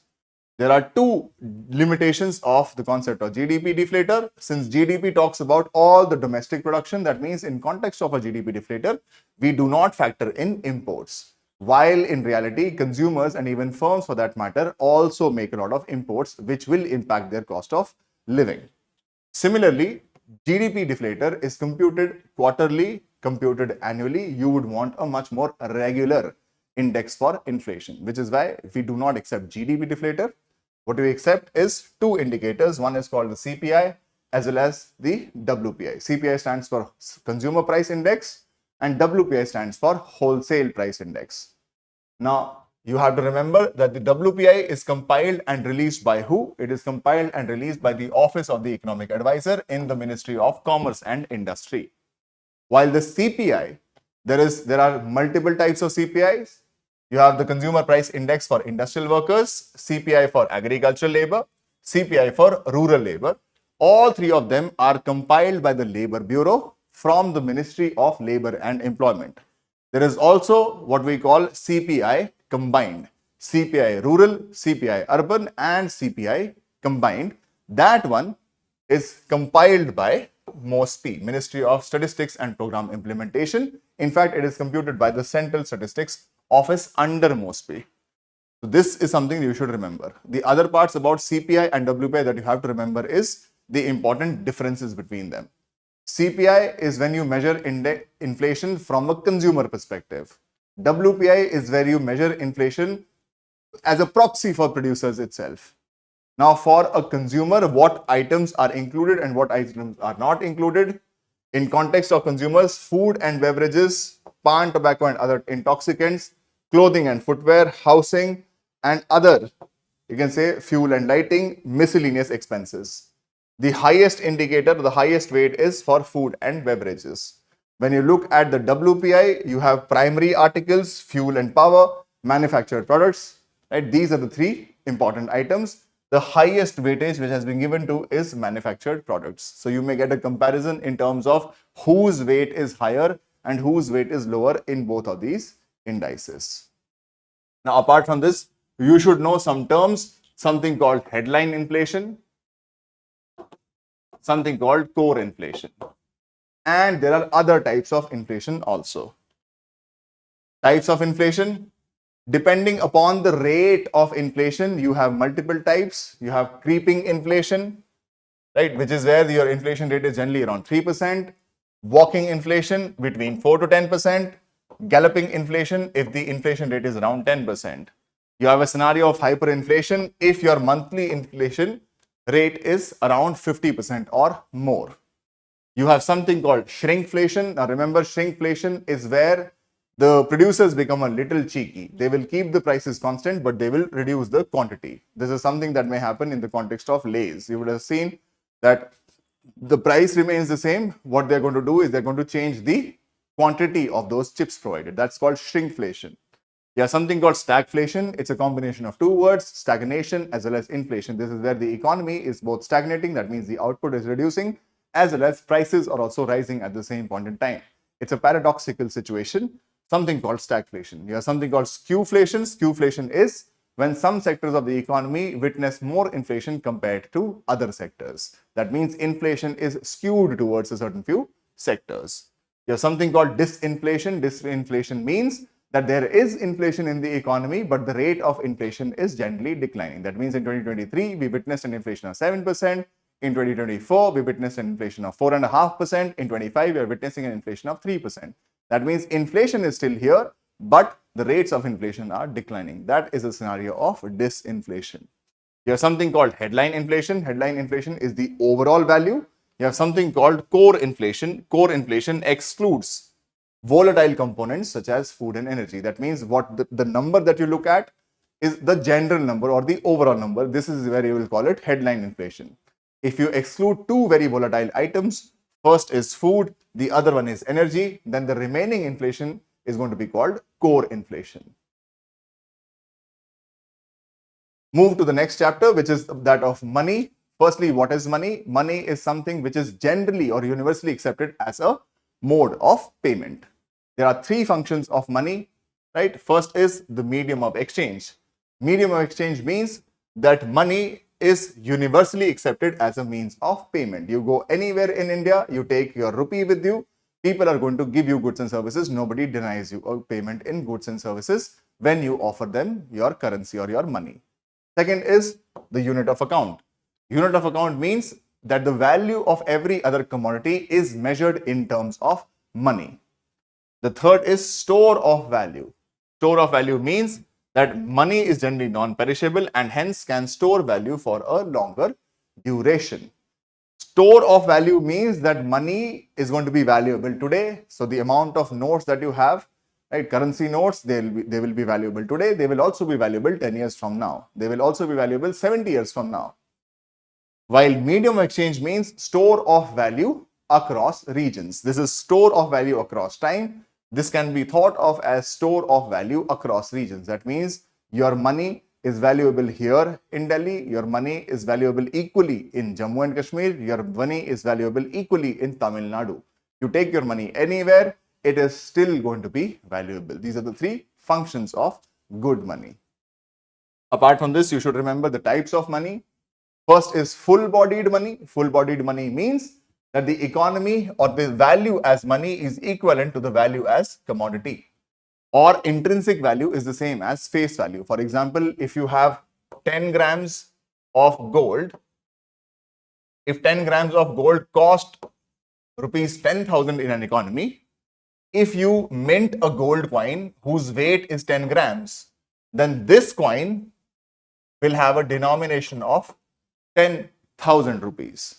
There are two limitations of the concept of GDP deflator. Since GDP talks about all the domestic production, that means in context of a GDP deflator, we do not factor in imports. While in reality, consumers and even firms for that matter also make a lot of imports, which will impact their cost of living. Similarly, GDP deflator is computed quarterly, computed annually. You would want a much more regular index for inflation, which is why if we do not accept GDP deflator, what we accept is two indicators. One is called the CPI as well as the WPI. CPI stands for Consumer Price Index and WPI stands for Wholesale Price Index. Now, you have to remember that the WPI is compiled and released by who? It is compiled and released by the Office of the Economic Advisor in the Ministry of Commerce and Industry. While the CPI, there are multiple types of CPIs. You have the Consumer Price Index for industrial workers, CPI for agricultural labor, CPI for rural labor. All three of them are compiled by the Labor Bureau from the Ministry of Labor and Employment. There is also what we call CPI combined, CPI rural, CPI urban and CPI combined. That one is compiled by MOSPI, Ministry of Statistics and Program Implementation. In fact, it is computed by the Central Statistics Office under MOSPI. So this is something you should remember. The other parts about CPI and WPI that you have to remember is the important differences between them. CPI is when you measure inflation from a consumer perspective. WPI is where you measure inflation as a proxy for producers itself. Now, for a consumer, what items are included and what items are not included? In context of consumers, food and beverages, pan, tobacco and other intoxicants, clothing and footwear, housing and other, you can say fuel and lighting, miscellaneous expenses. The highest indicator, the highest weight is for food and beverages. When you look at the WPI, you have primary articles, fuel and power, manufactured products, right? These are the three important items. The highest weightage which has been given to is manufactured products. So you may get a comparison in terms of whose weight is higher and whose weight is lower in both of these indices. Now, apart from this, you should know some terms, something called headline inflation, something called core inflation. And there are other types of inflation also. Types of inflation, depending upon the rate of inflation, you have multiple types. You have creeping inflation, right, which is where your inflation rate is generally around 3%. Walking inflation between 4 to 10%. Galloping inflation if the inflation rate is around 10%. You have a scenario of hyperinflation if your monthly inflation rate is around 50% or more. You have something called shrinkflation. Now remember, shrinkflation is where the producers become a little cheeky. They will keep the prices constant, but they will reduce the quantity. This is something that may happen in the context of Lay's. You would have seen that the price remains the same. What they're going to do is they're going to change the quantity of those chips provided. That's called shrinkflation. You have something called stagflation. It's a combination of two words, stagnation as well as inflation. This is where the economy is both stagnating, that means the output is reducing, as well as prices are also rising at the same point in time. It's a paradoxical situation, something called stagflation. You have something called skewflation. Skewflation is when some sectors of the economy witness more inflation compared to other sectors. That means inflation is skewed towards a certain few sectors. You have something called disinflation. Disinflation means that there is inflation in the economy, but the rate of inflation is generally declining. That means in 2023, we witnessed an inflation of 7%. In 2024, we witnessed an inflation of 4.5%. In 25, we are witnessing an inflation of 3%. That means inflation is still here, but the rates of inflation are declining. That is a scenario of disinflation. You have something called headline inflation. Headline inflation is the overall value. You have something called core inflation. Core inflation excludes volatile components such as food and energy. That means what the number that you look at is the general number or the overall number. This is where you will call it headline inflation. If you exclude two very volatile items, first is food, the other one is energy, then the remaining inflation is going to be called core inflation. Move to the next chapter, which is that of money. Firstly, what is money? Money is something which is generally or universally accepted as a mode of payment. There are three functions of money, right? First is the medium of exchange. Medium of exchange means that money is universally accepted as a means of payment. You go anywhere in India, you take your rupee with you, people are going to give you goods and services. Nobody denies you a payment in goods and services when you offer them your currency or your money. Second is the unit of account. Unit of account means that the value of every other commodity is measured in terms of money. The third is store of value. Store of value means that money is generally non-perishable and hence can store value for a longer duration. Store of value means that money is going to be valuable today. So the amount of notes that you have, right, currency notes, they will be valuable today. They will also be valuable 10 years from now. They will also be valuable 70 years from now. While medium of exchange means store of value across regions. This is store of value across time. This can be thought of as store of value across regions. That means your money is valuable here in Delhi, your money is valuable equally in Jammu and Kashmir, your money is valuable equally in Tamil Nadu. You take your money anywhere, it is still going to be valuable. These are the three functions of good money. Apart from this, you should remember the types of money. First is full-bodied money. Full-bodied money means that the economy or the value as money is equivalent to the value as commodity, or intrinsic value is the same as face value. For example, if you have 10 grams of gold, if 10 grams of gold cost rupees 10,000 in an economy, if you mint a gold coin whose weight is 10 grams, then this coin will have a denomination of 10,000 rupees.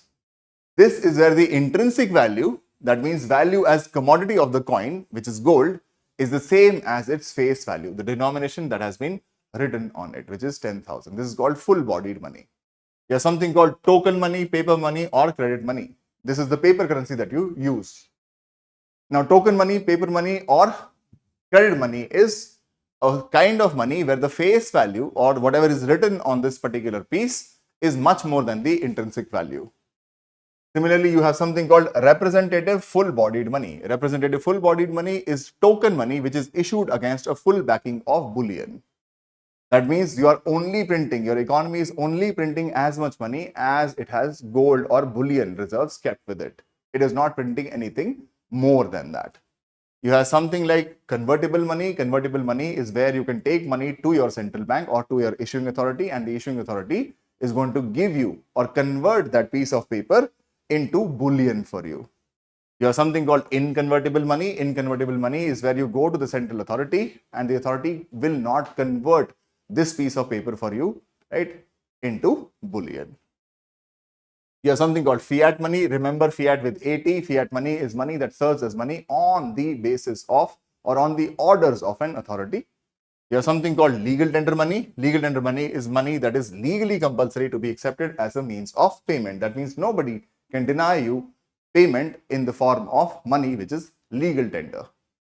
This is where the intrinsic value, that means value as commodity of the coin, which is gold, is the same as its face value, the denomination that has been written on it, which is 10,000. This is called full-bodied money. You have something called token money, paper money, or credit money. This is the paper currency that you use. Now, token money, paper money, or credit money is a kind of money where the face value or whatever is written on this particular piece is much more than the intrinsic value. Similarly, you have something called representative full-bodied money. Representative full-bodied money is token money which is issued against a full backing of bullion. That means you are only printing, your economy is only printing as much money as it has gold or bullion reserves kept with it. It is not printing anything more than that. You have something like convertible money. Convertible money is where you can take money to your central bank or to your issuing authority, and the issuing authority is going to give you or convert that piece of paper into bullion for you. You have something called inconvertible money. Inconvertible money is where you go to the central authority and the authority will not convert this piece of paper for you, right, into bullion. You have something called fiat money. Remember fiat with AT. Fiat money is money that serves as money on the basis of or on the orders of an authority. You have something called legal tender money. Legal tender money is money that is legally compulsory to be accepted as a means of payment. That means nobody can deny you payment in the form of money, which is legal tender.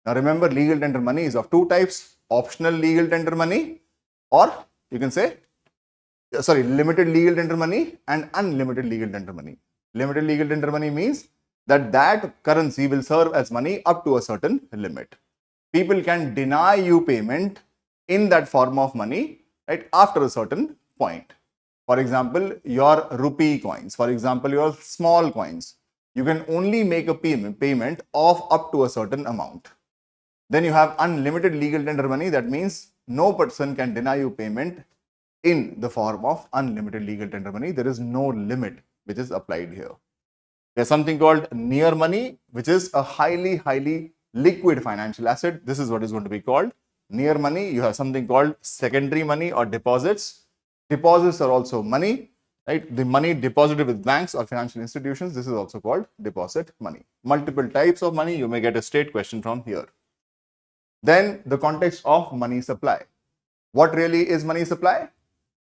Now remember, legal tender money is of two types: optional legal tender money, or you can say, limited legal tender money and unlimited legal tender money. Limited legal tender money means that that currency will serve as money up to a certain limit. People can deny you payment in that form of money, right, after a certain point. For example, your rupee coins, for example, your small coins, you can only make a payment of up to a certain amount. Then you have unlimited legal tender money. That means no person can deny you payment in the form of unlimited legal tender money. There is no limit which is applied here. There's something called near money, which is a highly liquid financial asset. This is what is going to be called near money. You have something called secondary money or deposits. Deposits are also money, right? The money deposited with banks or financial institutions. This is also called deposit money. Multiple types of money. You may get a state question from here. Then the context of money supply. What really is money supply?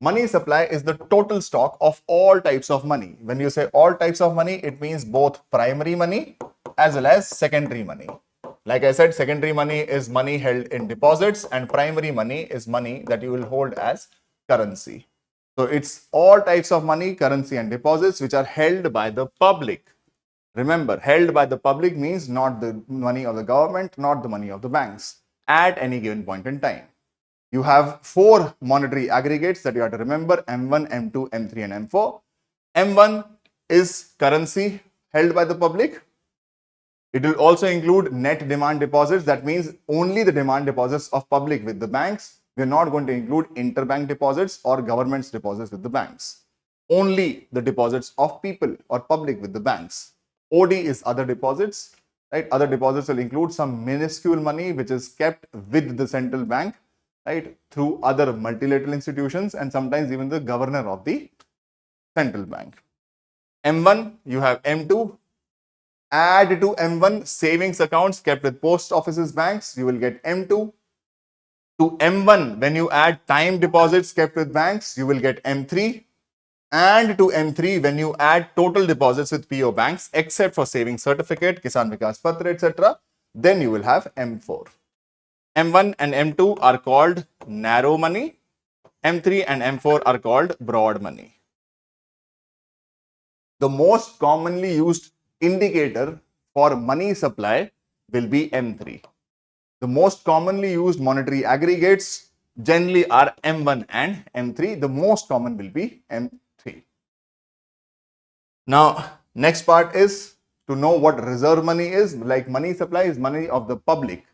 Money supply is the total stock of all types of money. When you say all types of money, it means both primary money as well as secondary money. Like I said, secondary money is money held in deposits and primary money is money that you will hold as currency. So it's all types of money, currency and deposits which are held by the public. Remember, held by the public means not the money of the government, not the money of the banks at any given point in time. You have 4 monetary aggregates that you have to remember: M1, M2, M3 and M4. M1 is currency held by the public. It will also include net demand deposits. That means only the demand deposits of public with the banks. We are not going to include interbank deposits or government's deposits with the banks. Only the deposits of people or public with the banks. OD is other deposits, right? Other deposits will include some minuscule money which is kept with the central bank, right, through other multilateral institutions and sometimes even the governor of the central bank. M1, you have M2. Add to M1 savings accounts kept with post offices, banks, you will get M2. To M1, when you add time deposits kept with banks, you will get M3. And to M3, when you add total deposits with PO banks, except for savings certificate, Kisan Vikas Patra, etc., then you will have M4. M1 and M2 are called narrow money. M3 and M4 are called broad money. The most commonly used indicator for money supply will be M3. The most commonly used monetary aggregates generally are M1 and M3. The most common will be M3. Now, next part is to know what reserve money is. Like money supply is money of the public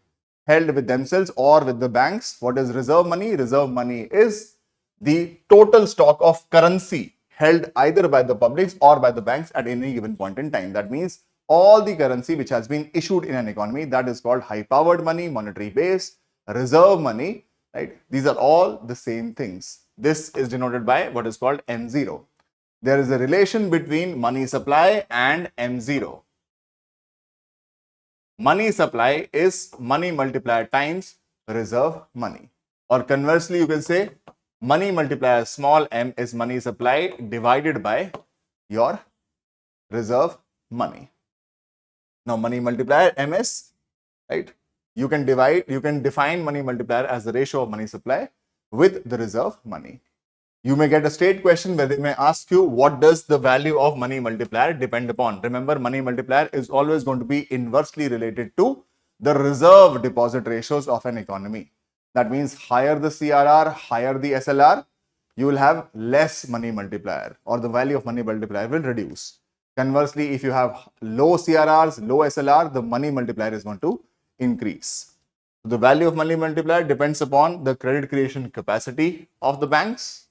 held with themselves or with the banks. What is reserve money? Reserve money is the total stock of currency held either by the publics or by the banks at any given point in time. That means all the currency which has been issued in an economy, that is called high powered money, monetary base, reserve money, right? These are all the same things. This is denoted by what is called M0. There is a relation between money supply and M0. Money supply is money multiplier times reserve money. Or conversely, you can say money multiplier small m is money supply divided by your reserve money. Now, money multiplier MS, right? You can define money multiplier as the ratio of money supply with the reserve money. You may get a state question where they may ask you, what does the value of money multiplier depend upon? Remember, money multiplier is always going to be inversely related to the reserve deposit ratios of an economy. That means higher the CRR, higher the SLR, you will have less money multiplier or the value of money multiplier will reduce. Conversely, if you have low CRRs, low SLR, the money multiplier is going to increase. The value of money multiplier depends upon the credit creation capacity of the banks,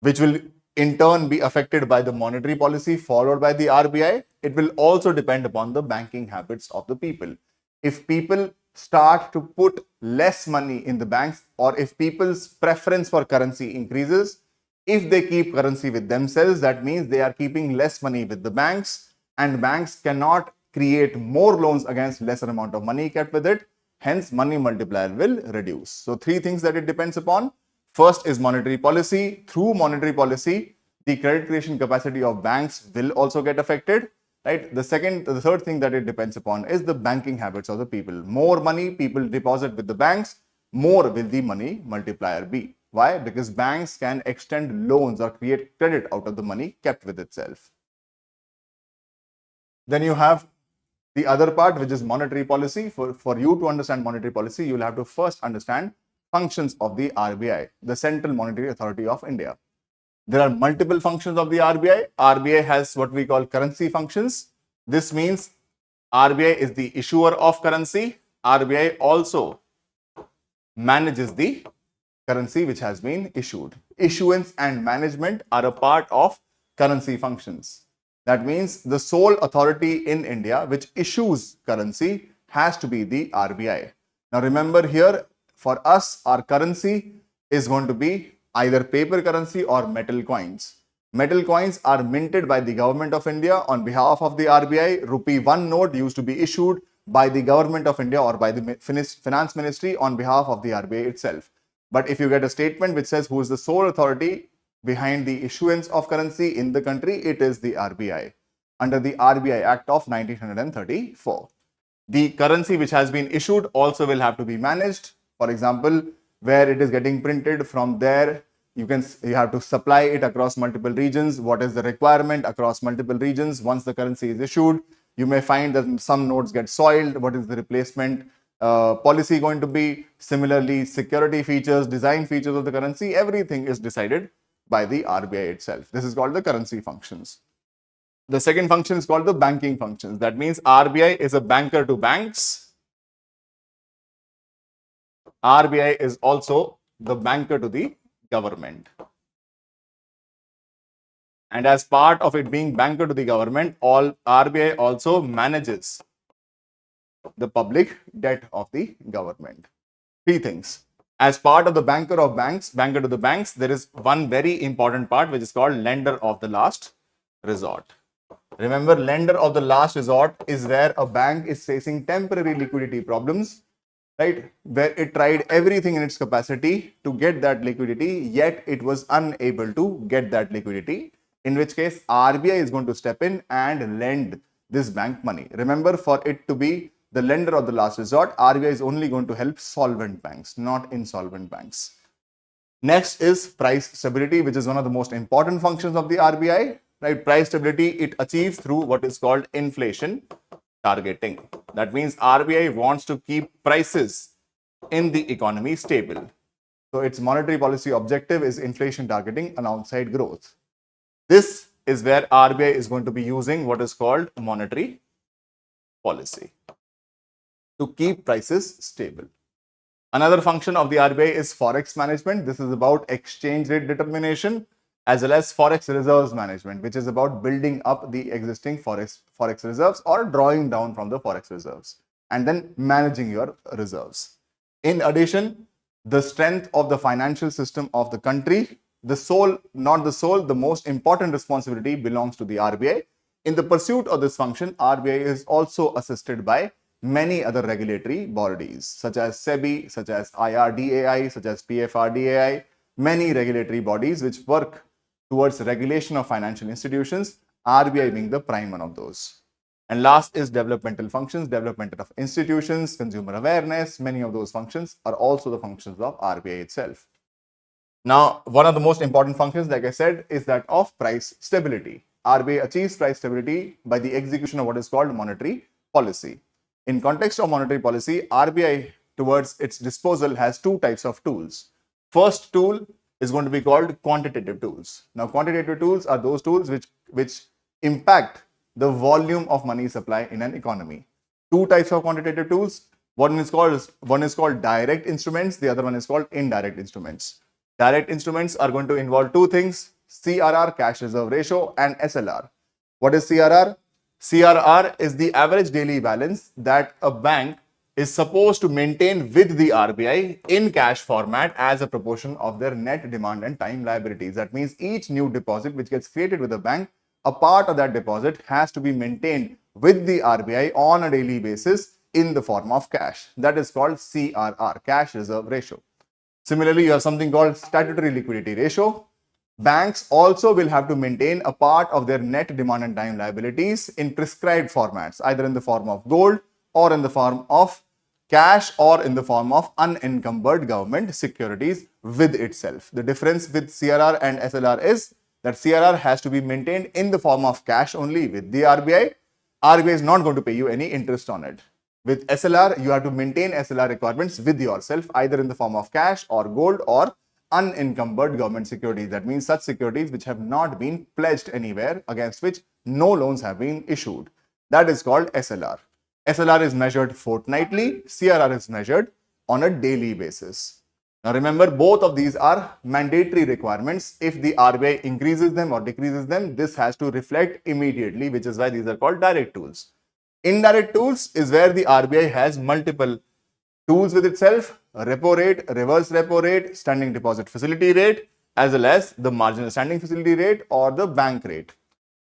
which will in turn be affected by the monetary policy followed by the RBI. It will also depend upon the banking habits of the people. If people start to put less money in the banks, or if people's preference for currency increases, if they keep currency with themselves, that means they are keeping less money with the banks, and banks cannot create more loans against lesser amount of money kept with it. Hence, money multiplier will reduce. So, 3 things that it depends upon. First is monetary policy. Through monetary policy, the credit creation capacity of banks will also get affected, right? The third thing that it depends upon is the banking habits of the people. More money people deposit with the banks, more will the money multiplier be. Why? Because banks can extend loans or create credit out of the money kept with itself. Then you have the other part, which is monetary policy. For you to understand monetary policy, you will have to first understand functions of the RBI, the Central Monetary Authority of India. There are multiple functions of the RBI. RBI has what we call currency functions. This means RBI is the issuer of currency. RBI also manages the currency which has been issued. Issuance and management are a part of currency functions. That means the sole authority in India which issues currency has to be the RBI. Now remember here, for us, our currency is going to be either paper currency or metal coins. Metal coins are minted by the government of India on behalf of the RBI. Rupee 1 note used to be issued by the government of India or by the finance ministry on behalf of the RBI itself. But if you get a statement which says who is the sole authority behind the issuance of currency in the country, it is the RBI under the RBI Act of 1934. The currency which has been issued also will have to be managed. For example, where it is getting printed, from there you have to supply it across multiple regions. What is the requirement across multiple regions? Once the currency is issued, you may find that some notes get soiled. What is the replacement policy going to be? Similarly, security features, design features of the currency, everything is decided by the RBI itself. This is called the currency functions. The second function is called the banking functions. That means RBI is a banker to banks. RBI is also the banker to the government. And as part of it being banker to the government, RBI also manages the public debt of the government. Three things. As part of the banker to the banks, there is one very important part which is called lender of the last resort. Remember, lender of the last resort is where a bank is facing temporary liquidity problems, right? Where it tried everything in its capacity to get that liquidity, yet it was unable to get that liquidity, in which case RBI is going to step in and lend this bank money. Remember, for it to be the lender of the last resort, RBI is only going to help solvent banks, not insolvent banks. Next is price stability, which is one of the most important functions of the RBI. Right, price stability it achieves through what is called inflation targeting. That means RBI wants to keep prices in the economy stable. So its monetary policy objective is inflation targeting alongside growth. This is where RBI is going to be using what is called monetary policy to keep prices stable. Another function of the RBI is forex management. This is about exchange rate determination, as well as forex reserves management, which is about building up the existing forex reserves or drawing down from the forex reserves and then managing your reserves. In addition, the strength of the financial system of the country, the most important responsibility belongs to the RBI. In the pursuit of this function, RBI is also assisted by many other regulatory bodies such as SEBI, such as IRDAI, such as PFRDAI, many regulatory bodies which work towards regulation of financial institutions, RBI being the prime one of those. And last is developmental functions, development of institutions, consumer awareness. Many of those functions are also the functions of RBI itself. Now, one of the most important functions, like I said, is that of price stability. RBI achieves price stability by the execution of what is called monetary policy. In context of monetary policy, RBI towards its disposal has two types of tools. First tool is going to be called quantitative tools. Now, quantitative tools are those tools which impact the volume of money supply in an economy. Two types of quantitative tools. One is called direct instruments. The other one is called indirect instruments. Direct instruments are going to involve two things: CRR, cash reserve ratio, and SLR. What is CRR? CRR is the average daily balance that a bank is supposed to maintain with the RBI in cash format as a proportion of their net demand and time liabilities. That means each new deposit which gets created with the bank, a part of that deposit has to be maintained with the RBI on a daily basis in the form of cash. That is called CRR, cash reserve ratio. Similarly, you have something called statutory liquidity ratio. Banks also will have to maintain a part of their net demand and time liabilities in prescribed formats, either in the form of gold or in the form of cash or in the form of unencumbered government securities with itself. The difference with CRR and SLR is that CRR has to be maintained in the form of cash only with the RBI. RBI is not going to pay you any interest on it. With SLR, you have to maintain SLR requirements with yourself, either in the form of cash or gold or unencumbered government securities. That means such securities which have not been pledged anywhere, against which no loans have been issued. That is called SLR. SLR is measured fortnightly, CRR is measured on a daily basis. Now remember, both of these are mandatory requirements. If the RBI increases them or decreases them, this has to reflect immediately, which is why these are called direct tools. Indirect tools is where the RBI has multiple tools with itself: repo rate, reverse repo rate, standing deposit facility rate, as well as the marginal standing facility rate or the bank rate.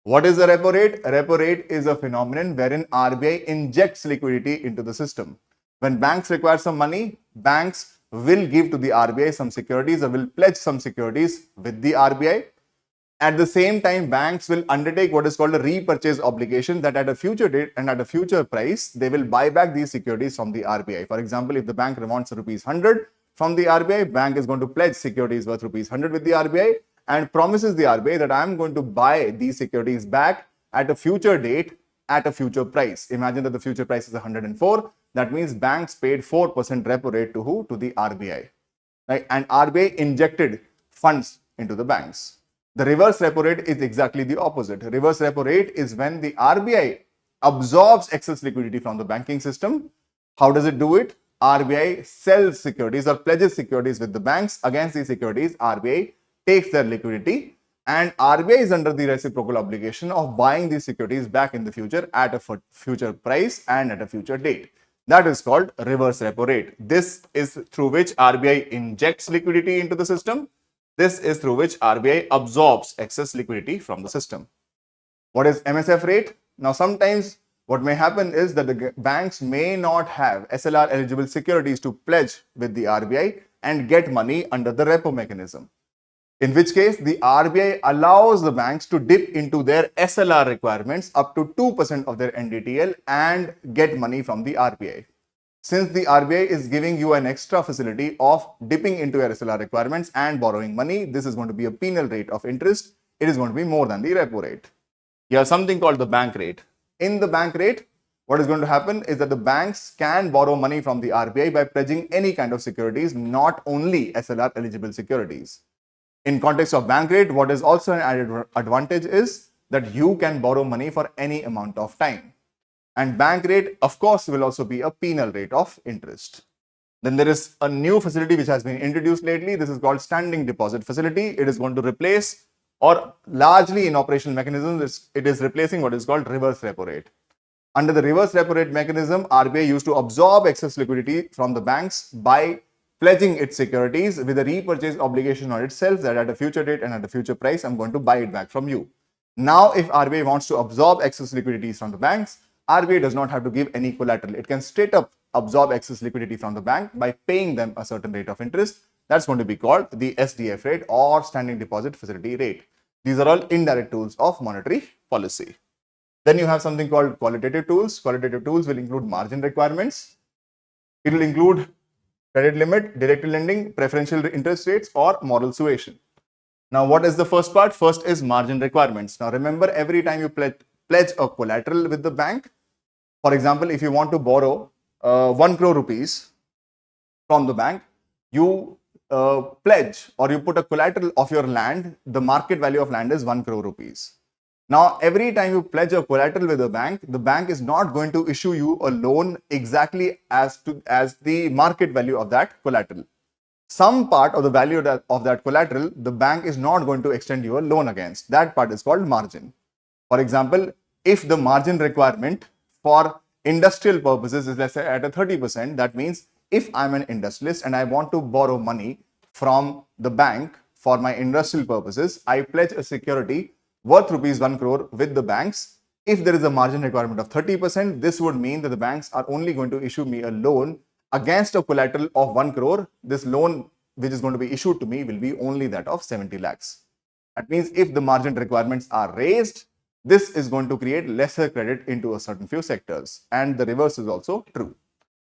What is the repo rate? Repo rate is a phenomenon wherein RBI injects liquidity into the system. When banks require some money, banks will give to the RBI some securities or will pledge some securities with the RBI. At the same time, banks will undertake what is called a repurchase obligation, that at a future date and at a future price, they will buy back these securities from the RBI. For example, if the bank wants rupees 100 from the RBI, bank is going to pledge securities worth rupees 100 with the RBI and promises the RBI that I am going to buy these securities back at a future date at a future price. Imagine that the future price is 104. That means banks paid 4% repo rate to who? To the RBI. Right? And RBI injected funds into the banks. The reverse repo rate is exactly the opposite. Reverse repo rate is when the RBI absorbs excess liquidity from the banking system. How does it do it? RBI sells securities or pledges securities with the banks. Against these securities, RBI takes their liquidity, and RBI is under the reciprocal obligation of buying these securities back in the future at a future price and at a future date. That is called reverse repo rate. This is through which RBI injects liquidity into the system. This is through which RBI absorbs excess liquidity from the system. What is MSF rate? Now, sometimes what may happen is that the banks may not have SLR eligible securities to pledge with the RBI and get money under the repo mechanism. In which case, the RBI allows the banks to dip into their SLR requirements up to 2% of their NDTL and get money from the RBI. Since the RBI is giving you an extra facility of dipping into your SLR requirements and borrowing money, this is going to be a penal rate of interest. It is going to be more than the repo rate. You have something called the bank rate. In the bank rate, what is going to happen is that the banks can borrow money from the RBI by pledging any kind of securities, not only SLR eligible securities. In context of bank rate, what is also an added advantage is that you can borrow money for any amount of time. And bank rate, of course, will also be a penal rate of interest. Then there is a new facility which has been introduced lately. This is called standing deposit facility. It is going to replace, or largely in operational mechanisms, it is replacing what is called reverse repo rate. Under the reverse repo rate mechanism, RBI used to absorb excess liquidity from the banks by pledging its securities with a repurchase obligation on itself that at a future date and at a future price, I'm going to buy it back from you. Now, if RBI wants to absorb excess liquidities from the banks, RBI does not have to give any collateral. It can straight up absorb excess liquidity from the bank by paying them a certain rate of interest. That's going to be called the SDF rate or standing deposit facility rate. These are all indirect tools of monetary policy. Then you have something called qualitative tools. Qualitative tools will include margin requirements. It will include credit limit, directed lending, preferential interest rates, or moral suasion. Now, what is the first part? First is margin requirements. Now, remember, every time you pledge a collateral with the bank, for example, if you want to borrow 1 crore rupees from the bank, you pledge or you put a collateral of your land. The market value of land is 1 crore rupees. Now, every time you pledge a collateral with the bank is not going to issue you a loan exactly as the market value of that collateral. Some part of the value of that collateral, the bank is not going to extend you a loan against. That part is called margin. For example, if the margin requirement for industrial purposes is, let's say, at a 30%, that means if I'm an industrialist and I want to borrow money from the bank for my industrial purposes, I pledge a security worth rupees 1 crore with the banks. If there is a margin requirement of 30%, this would mean that the banks are only going to issue me a loan against a collateral of 1 crore. This loan which is going to be issued to me will be only that of 70 lakhs. That means if the margin requirements are raised, this is going to create lesser credit into a certain few sectors, and the reverse is also true.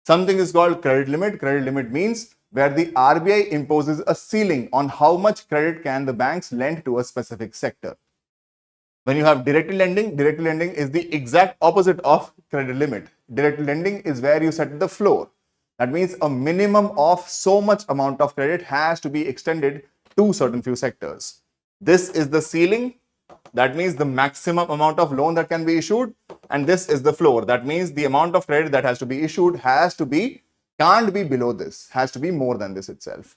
Something is called credit limit. Credit limit means where the RBI imposes a ceiling on how much credit can the banks lend to a specific sector. When you have directed lending is the exact opposite of credit limit. Directed lending is where you set the floor. That means a minimum of so much amount of credit has to be extended to certain few sectors. This is the ceiling. That means the maximum amount of loan that can be issued, and this is the floor. That means the amount of credit that has to be issued can't be below this, has to be more than this itself.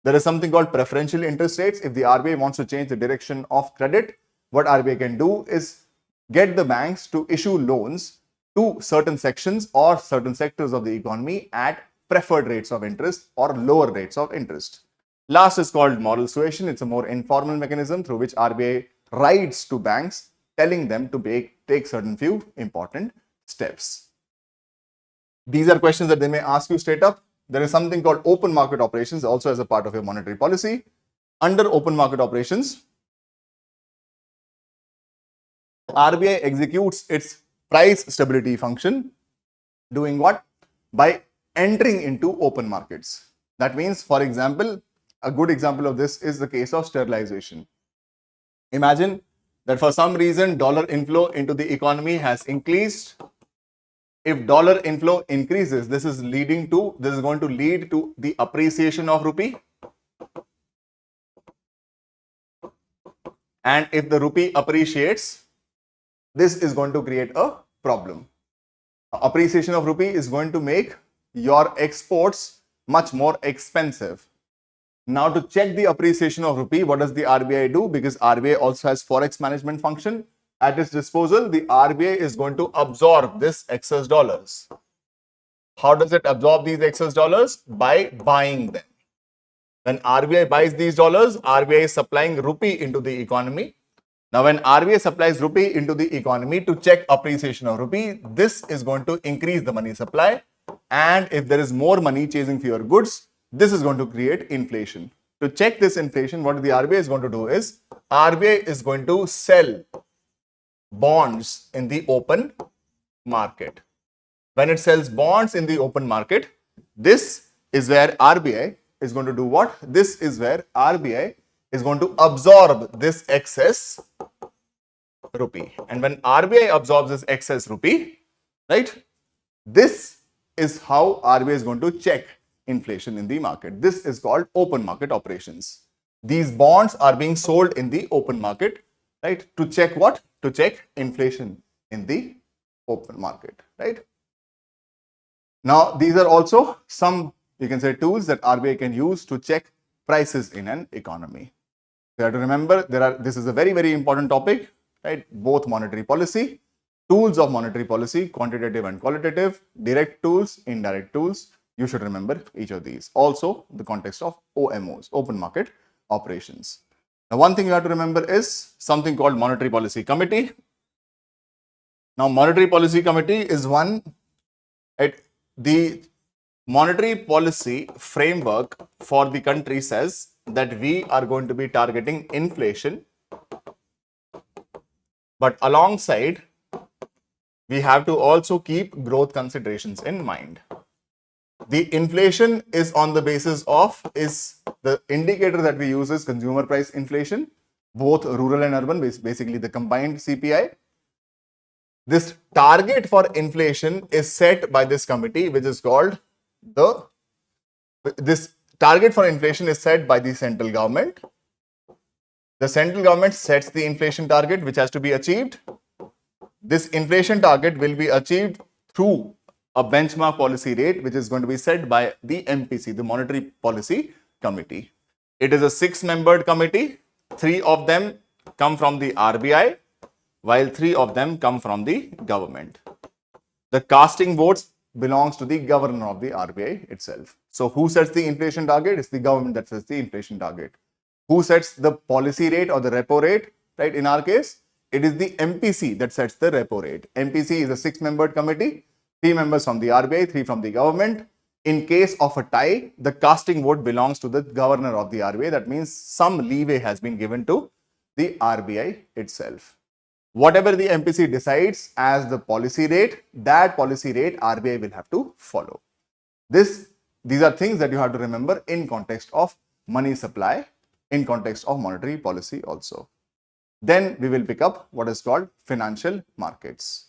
There is something called preferential interest rates. If the RBI wants to change the direction of credit, what RBI can do is get the banks to issue loans to certain sections or certain sectors of the economy at preferred rates of interest or lower rates of interest. Last is called moral suasion. It's a more informal mechanism through which RBI writes to banks telling them to take certain few important steps. These are questions that they may ask you straight up. there is something called open market operations also as a part of your monetary policy. Under open market operations, RBI executes its price stability function, doing what? By entering into open markets. That means, for example, a good example of this is the case of sterilization. Imagine that for some reason dollar inflow into the economy has increased. If dollar inflow increases, this is going to lead to the appreciation of rupee. And if the rupee appreciates, this is going to create a problem. Appreciation of rupee is going to make your exports much more expensive. Now, to check the appreciation of rupee, what does the RBI do? Because RBI also has forex management function at its disposal. The RBI is going to absorb this excess dollars. How does it absorb these excess dollars? By buying them. When RBI buys these dollars, RBI is supplying rupee into the economy. Now, when RBI supplies rupee into the economy to check appreciation of rupee, this is going to increase the money supply. And if there is more money chasing for your goods, this is going to create inflation. To check this inflation, what the RBI is going to do is, RBI is going to sell bonds in the open market. When it sells bonds in the open market, this is where RBI is going to do what? This is where RBI is going to absorb this excess rupee. And when RBI absorbs this excess rupee, right, this is how RBI is going to check inflation in the market. This is called open market operations. These bonds are being sold in the open market, right, to check what? To check inflation in the open market, right? Now, these are also some, you can say, tools that RBI can use to check prices in an economy. You have to remember, this is a very, very important topic, right? Both monetary policy, tools of monetary policy, quantitative and qualitative, direct tools, indirect tools. You should remember each of these. Also, the context of OMOs, open market operations. Now, one thing you have to remember is something called Monetary Policy Committee. Now, Monetary Policy Committee is one, right? The monetary policy framework for the country says that we are going to be targeting inflation, but alongside, we have to also keep growth considerations in mind. The inflation is on the basis of, the indicator that we use is consumer price inflation, both rural and urban, basically the combined CPI. This target for inflation is set by this committee, which is called this target for inflation is set by the central government. The central government sets the inflation target, which has to be achieved. This inflation target will be achieved through a benchmark policy rate, which is going to be set by the MPC, the Monetary Policy Committee. It is a 6-membered committee. 3 of them come from the RBI, while 3 of them come from the government. The casting votes belongs to the governor of the RBI itself. So, who sets the inflation target? It's the government that sets the inflation target. Who sets the policy rate or the repo rate? Right? In our case, it is the MPC that sets the repo rate. MPC is a 6-membered committee, 3 members from the RBI, 3 from the government. In case of a tie, the casting vote belongs to the governor of the RBI. That means some leeway has been given to the RBI itself. Whatever the MPC decides as the policy rate, that policy rate RBI will have to follow. These are things that you have to remember in context of money supply, in context of monetary policy also. Then we will pick up what is called financial markets.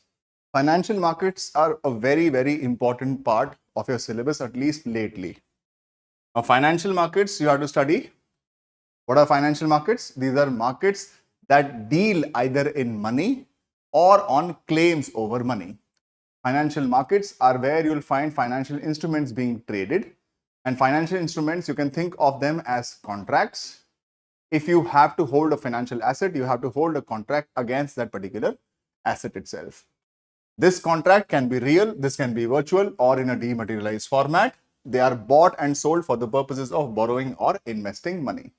Financial markets are a very, very important part of your syllabus, at least lately. Now, financial markets, you have to study. What are financial markets? These are markets that deal either in money or on claims over money. Financial markets are where you will find financial instruments being traded. And financial instruments, you can think of them as contracts. If you have to hold a financial asset, you have to hold a contract against that particular asset itself. This contract can be real, this can be virtual, or in a dematerialized format. They are bought and sold for the purposes of borrowing or investing money.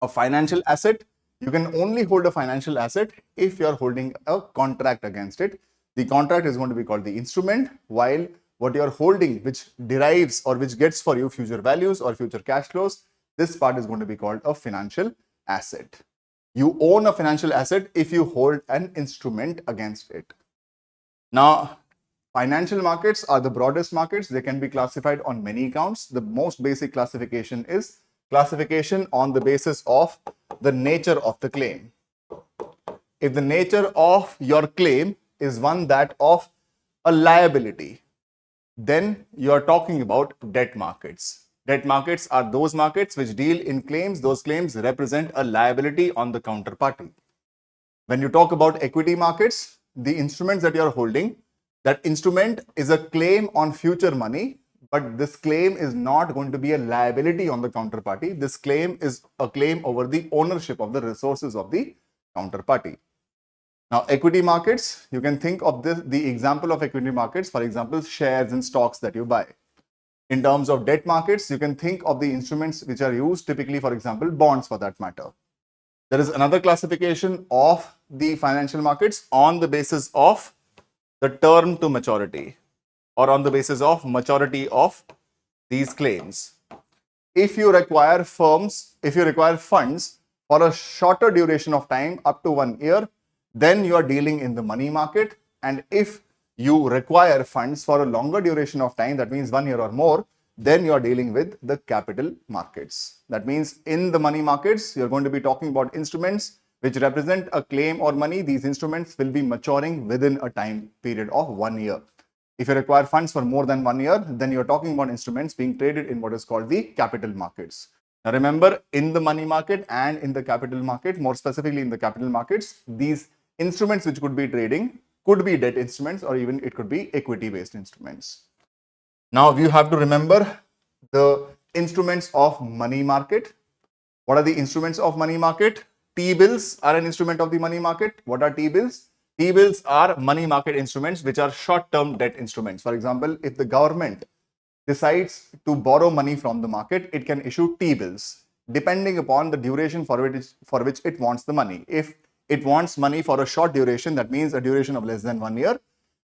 A financial asset, you can only hold a financial asset if you are holding a contract against it. The contract is going to be called the instrument, while what you are holding, which derives or which gets for you future values or future cash flows, this part is going to be called a financial asset. You own a financial asset if you hold an instrument against it. Now, financial markets are the broadest markets. They can be classified on many counts. The most basic classification is classification on the basis of the nature of the claim. If the nature of your claim is one that of a liability, then you are talking about debt markets. Debt markets are those markets which deal in claims. Those claims represent a liability on the counterparty. When you talk about equity markets, the instruments that you are holding, that instrument is a claim on future money, but this claim is not going to be a liability on the counterparty. This claim is a claim over the ownership of the resources of the counterparty. Now, equity markets, you can think of the example of equity markets, for example, shares and stocks that you buy. In terms of debt markets, you can think of the instruments which are used, typically, for example, bonds for that matter. There is another classification of the financial markets on the basis of the term to maturity or on the basis of maturity of these claims. If you require funds for a shorter duration of time up to 1 year, then you are dealing in the money market. And if you require funds for a longer duration of time, that means 1 year or more, then you are dealing with the capital markets. That means in the money markets, you're going to be talking about instruments which represent a claim or money. These instruments will be maturing within a time period of 1 year. If you require funds for more than 1 year, then you're talking about instruments being traded in what is called the capital markets. Now remember, in the money market and in the capital market, more specifically in the capital markets, these instruments which could be trading could be debt instruments, or even it could be equity based instruments. Now you have to remember the instruments of money market. What are the instruments of money market? T-bills are an instrument of the money market. What are T-bills? T-bills are money market instruments which are short-term debt instruments. For example, if the government decides to borrow money from the market, it can issue T-bills depending upon the duration for which it wants the money. If it wants money for a short duration, that means a duration of less than 1 year,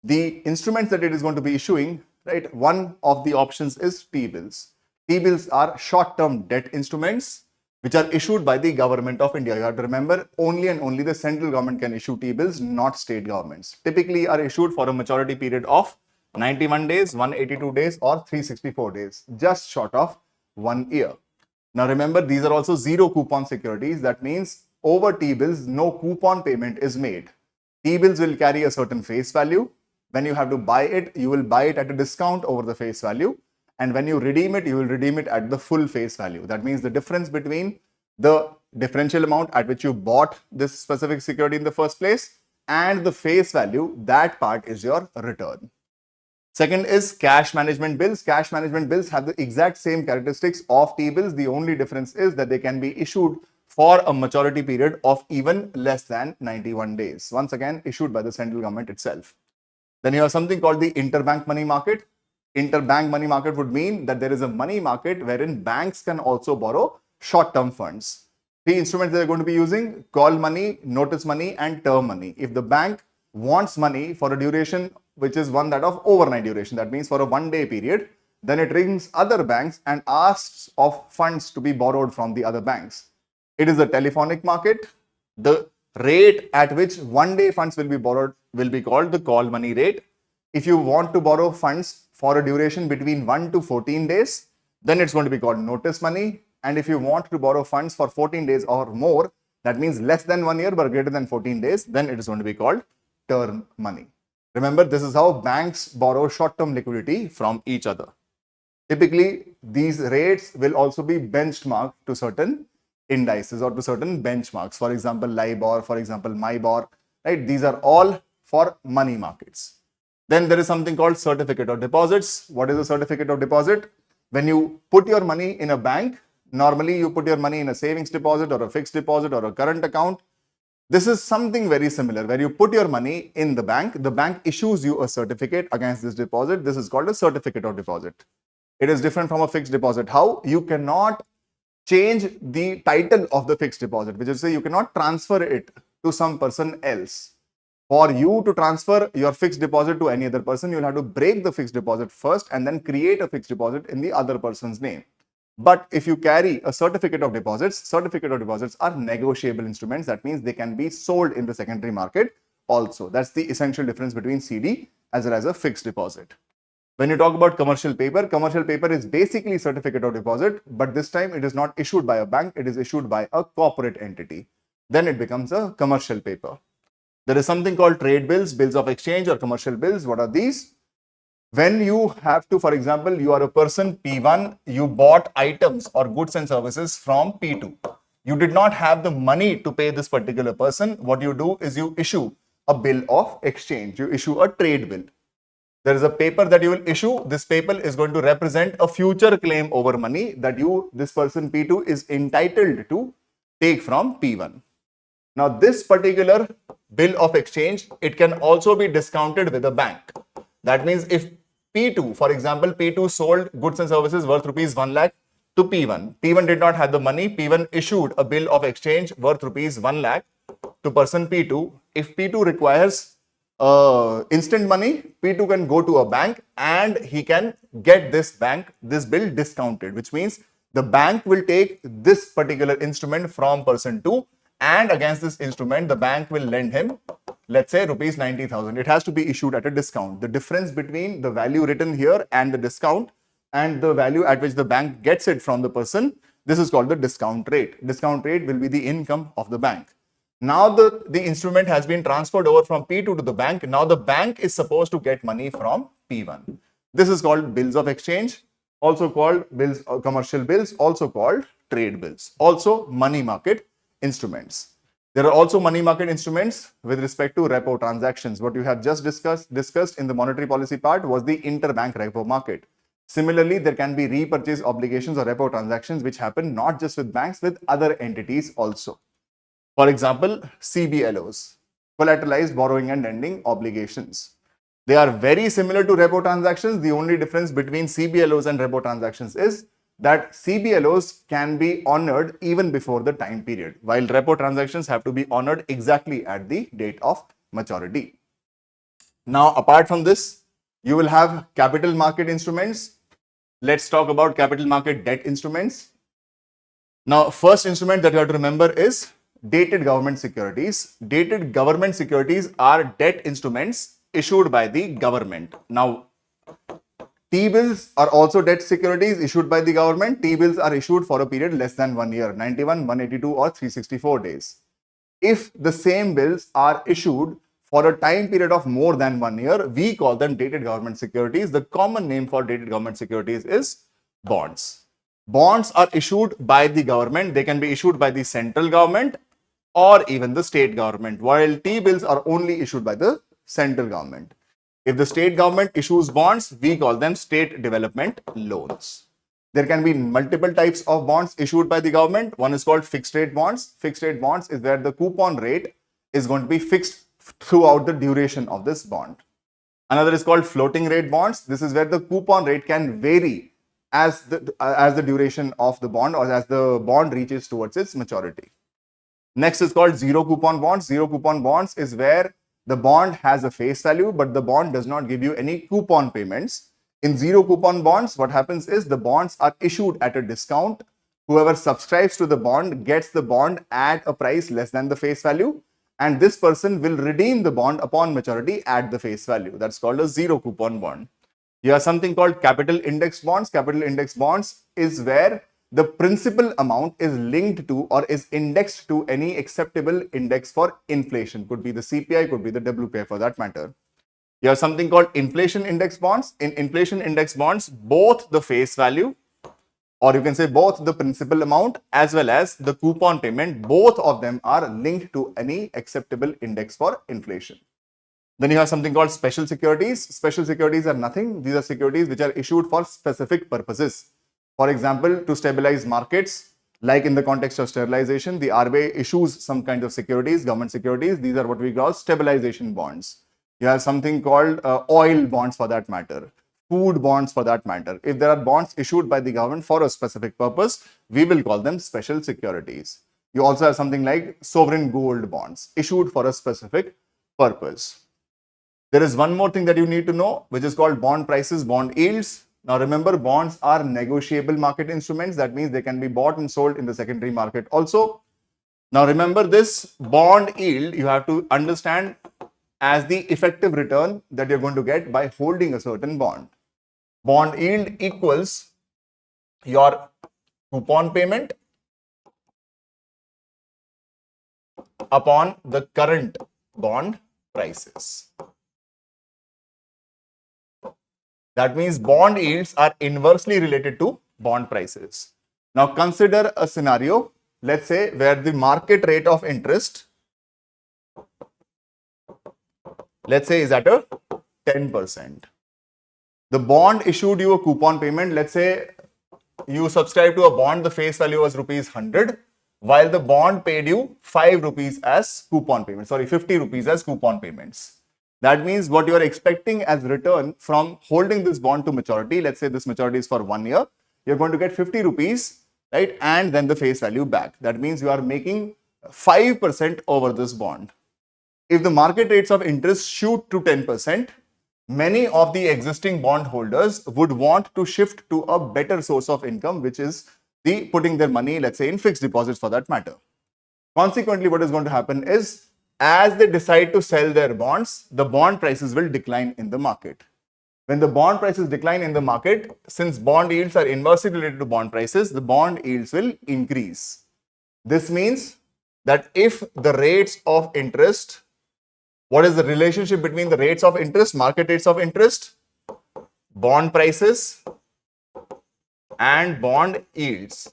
the instruments that it is going to be issuing, right, one of the options is T-bills. T-bills are short-term debt instruments which are issued by the government of India. You have to remember, only and only the central government can issue T-bills, not state governments. Typically are issued for a maturity period of 91 days, 182 days or 364 days, just short of 1 year. Now remember, these are also zero coupon securities. That means over T-bills, no coupon payment is made. T-bills will carry a certain face value. When you have to buy it, you will buy it at a discount over the face value. And when you redeem it, you will redeem it at the full face value. That means the difference between the differential amount at which you bought this specific security in the first place and the face value, that part is your return. Second is cash management bills. Cash management bills have the exact same characteristics of T-bills. The only difference is that they can be issued for a maturity period of even less than 91 days. Once again, issued by the central government itself. Then you have something called the interbank money market. Interbank money market would mean that there is a money market wherein banks can also borrow short-term funds. Three instruments they are going to be using: call money, notice money, and term money. If the bank wants money for a duration which is one that of overnight duration, that means for a 1-day period, then it rings other banks and asks of funds to be borrowed from the other banks. It is a telephonic market. The rate at which 1-day funds will be borrowed will be called the call money rate. If you want to borrow funds for a duration between 1 to 14 days, then it's going to be called notice money. And if you want to borrow funds for 14 days or more, that means less than 1 year but greater than 14 days, then it is going to be called term money. Remember, this is how banks borrow short-term liquidity from each other. Typically, these rates will also be benchmarked to certain indices or to certain benchmarks. For example, LIBOR, for example, MIBOR, right? These are all for money markets. Then there is something called certificate of deposits. What is a certificate of deposit? When you put your money in a bank, normally you put your money in a savings deposit or a fixed deposit or a current account. This is something very similar. Where you put your money in the bank issues you a certificate against this deposit. This is called a certificate of deposit. It is different from a fixed deposit. How? You cannot change the title of the fixed deposit, which is to say you cannot transfer it to some person else. For you to transfer your fixed deposit to any other person, you'll have to break the fixed deposit first and then create a fixed deposit in the other person's name. But if you carry a certificate of deposits are negotiable instruments. That means they can be sold in the secondary market also. That's the essential difference between CD as well as a fixed deposit. When you talk about commercial paper is basically certificate of deposit, but this time it is not issued by a bank, it is issued by a corporate entity. Then it becomes a commercial paper. There is something called trade bills, bills of exchange or commercial bills. What are these? When you have to, for example, you are a person P1, you bought items or goods and services from P2. You did not have the money to pay this particular person. What you do is you issue a bill of exchange. You issue a trade bill. There is a paper that you will issue. This paper is going to represent a future claim over money that this person P2 is entitled to take from P1. Now, this particular bill of exchange, it can also be discounted with a bank. That means if P2, for example, P2 sold goods and services worth rupees 1 lakh to P1. P1 did not have the money. P1 issued a bill of exchange worth rupees 1 lakh to person P2. If P2 requires instant money, P2 can go to a bank and he can get this bill discounted, which means the bank will take this particular instrument from person 2, and against this instrument, the bank will lend him, let's say, rupees 90,000. It has to be issued at a discount. The difference between the value written here and the discount and the value at which the bank gets it from the person, this is called the discount rate. Discount rate will be the income of the bank. Now the instrument has been transferred over from P2 to the bank. Now the bank is supposed to get money from P1. This is called bills of exchange, also called bills, commercial bills, also called trade bills, also money market instruments. There are also money market instruments with respect to repo transactions. What you have just discussed in the monetary policy part was the interbank repo market. Similarly, there can be repurchase obligations or repo transactions which happen not just with banks, with other entities also. For example, CBLOs, collateralized borrowing and lending obligations. They are very similar to repo transactions. The only difference between CBLOs and repo transactions is that CBLOs can be honored even before the time period, while repo transactions have to be honored exactly at the date of maturity. Now, apart from this, you will have capital market instruments. Let's talk about capital market debt instruments. Now, first instrument that you have to remember is dated government securities. Dated government securities are debt instruments issued by the government. Now, T-bills are also debt securities issued by the government. T-bills are issued for a period less than 1 year, 91, 182 or 364 days. If the same bills are issued for a time period of more than 1 year, we call them dated government securities. The common name for dated government securities is bonds. Bonds are issued by the government. They can be issued by the central government or even the state government, while T-bills are only issued by the central government. If the state government issues bonds, we call them state development loans. There can be multiple types of bonds issued by the government. One is called fixed rate bonds. Fixed rate bonds is where the coupon rate is going to be fixed throughout the duration of this bond. Another is called floating rate bonds. This is where the coupon rate can vary as the duration of the bond or as the bond reaches towards its maturity. Next is called zero coupon bonds. Zero coupon bonds is where the bond has a face value, but the bond does not give you any coupon payments. In zero coupon bonds, what happens is the bonds are issued at a discount. Whoever subscribes to the bond gets the bond at a price less than the face value, and this person will redeem the bond upon maturity at the face value. That's called a zero coupon bond. You have something called capital index bonds. Capital index bonds is where the principal amount is linked to or is indexed to any acceptable index for inflation. Could be the CPI, could be the WPI for that matter. You have something called inflation index bonds. In inflation index bonds, both the face value, or you can say both the principal amount as well as the coupon payment, both of them are linked to any acceptable index for inflation. Then you have something called special securities. Special securities are nothing. These are securities which are issued for specific purposes. For example, to stabilize markets, like in the context of sterilization, the RBI issues some kind of securities, government securities. These are what we call stabilization bonds. You have something called oil bonds for that matter, food bonds for that matter. If there are bonds issued by the government for a specific purpose, we will call them special securities. You also have something like sovereign gold bonds issued for a specific purpose. There is one more thing that you need to know, which is called bond prices, bond yields. Now remember, bonds are negotiable market instruments. That means they can be bought and sold in the secondary market also. Now remember, this bond yield you have to understand as the effective return that you're going to get by holding a certain bond. Bond yield equals your coupon payment upon the current bond prices. That means bond yields are inversely related to bond prices. Now consider a scenario, let's say, where the market rate of interest, let's say, is at a 10%. The bond issued you a coupon payment. Let's say you subscribe to a bond, the face value was rupees 100, while the bond paid you 5 rupees as coupon payment, 50 rupees as coupon payments. That means what you are expecting as return from holding this bond to maturity, let's say this maturity is for 1 year, you're going to get 50 rupees, right? And then the face value back. That means you are making 5% over this bond. If the market rates of interest shoot to 10%, many of the existing bond holders would want to shift to a better source of income, which is the putting their money, let's say, in fixed deposits for that matter. Consequently, what is going to happen is, as they decide to sell their bonds, the bond prices will decline in the market. When the bond prices decline in the market, since bond yields are inversely related to bond prices, the bond yields will increase. This means that if the rates of interest, what is the relationship between the rates of interest, market rates of interest, bond prices, and bond yields?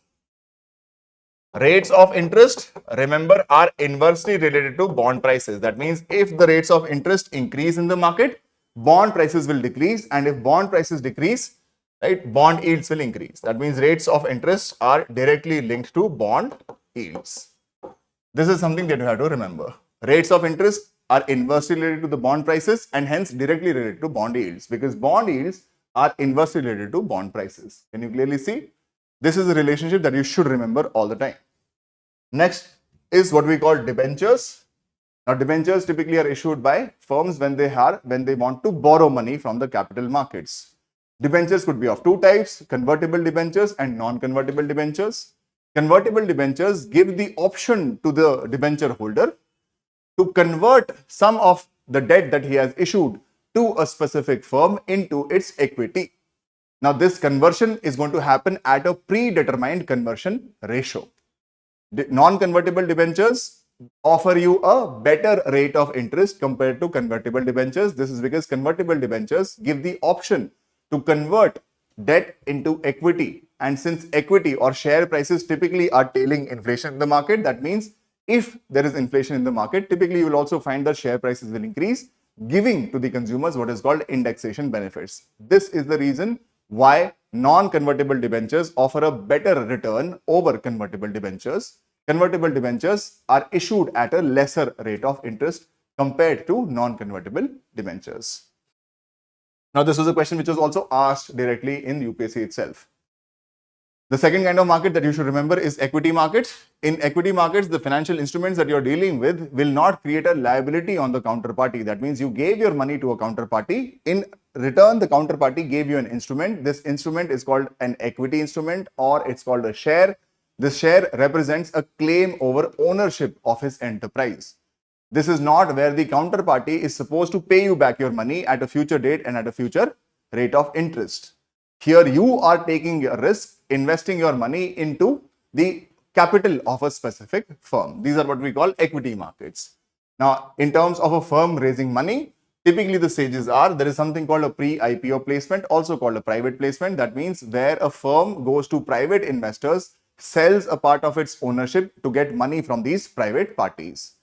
Rates of interest, remember, are inversely related to bond prices. That means if the rates of interest increase in the market, bond prices will decrease, and if bond prices decrease, right, bond yields will increase. That means rates of interest are directly linked to bond yields. This is something that you have to remember. Rates of interest are inversely related to the bond prices and hence directly related to bond yields, because bond yields are inversely related to bond prices. Can you clearly see? This is a relationship that you should remember all the time. Next is what we call debentures. Now, debentures typically are issued by firms when they want to borrow money from the capital markets. Debentures could be of two types: convertible debentures and non-convertible debentures. Convertible debentures give the option to the debenture holder to convert some of the debt that he has issued to a specific firm into its equity. Now, this conversion is going to happen at a predetermined conversion ratio. Non-convertible debentures offer you a better rate of interest compared to convertible debentures. This is because convertible debentures give the option to convert debt into equity. And since equity or share prices typically are tailing inflation in the market, that means if there is inflation in the market, typically you will also find that share prices will increase, giving to the consumers what is called indexation benefits. This is the reason why non-convertible debentures offer a better return over convertible debentures. Convertible debentures are issued at a lesser rate of interest compared to non-convertible debentures. Now, this was a question which was also asked directly in UPSC itself. The second kind of market that you should remember is equity markets. In equity markets, the financial instruments that you're dealing with will not create a liability on the counterparty. That means you gave your money to a counterparty. In return, the counterparty gave you an instrument. This instrument is called an equity instrument, or it's called a share. This share represents a claim over ownership of his enterprise. This is not where the counterparty is supposed to pay you back your money at a future date and at a future rate of interest. Here you are taking a risk, investing your money into the capital of a specific firm. These are what we call equity markets. Now, in terms of a firm raising money, typically the stages are, there is something called a pre-IPO placement, also called a private placement. That means where a firm goes to private investors, sells a part of its ownership to get money from these private parties.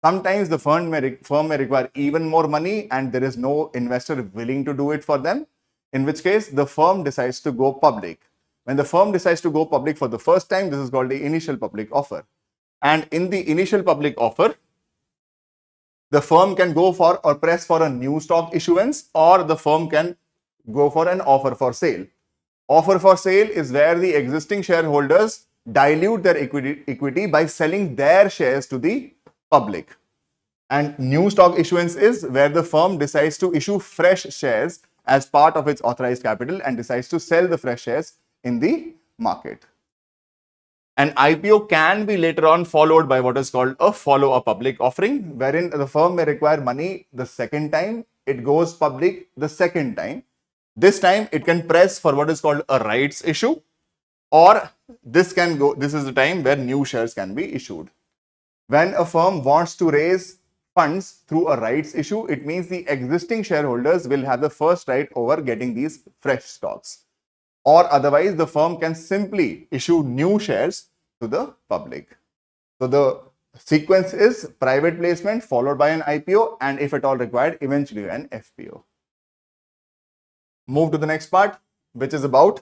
Sometimes the firm may require even more money and there is no investor willing to do it for them, in which case the firm decides to go public. When the firm decides to go public for the first time, this is called the initial public offer. And in the initial public offer, the firm can go for or press for a new stock issuance, or the firm can go for an offer for sale. Offer for sale is where the existing shareholders dilute their equity by selling their shares to the public. And new stock issuance is where the firm decides to issue fresh shares as part of its authorized capital and decides to sell the fresh shares in the market. An IPO can be later on followed by what is called a follow-up public offering, wherein the firm may require money the second time it goes public the second time. This time it can press for what is called a rights issue, or this is the time where new shares can be issued. When a firm wants to raise funds through a rights issue, it means the existing shareholders will have the first right over getting these fresh stocks. Or otherwise, the firm can simply issue new shares to the public. So the sequence is private placement followed by an IPO, and if at all required, eventually an FPO. Move to the next part, which is about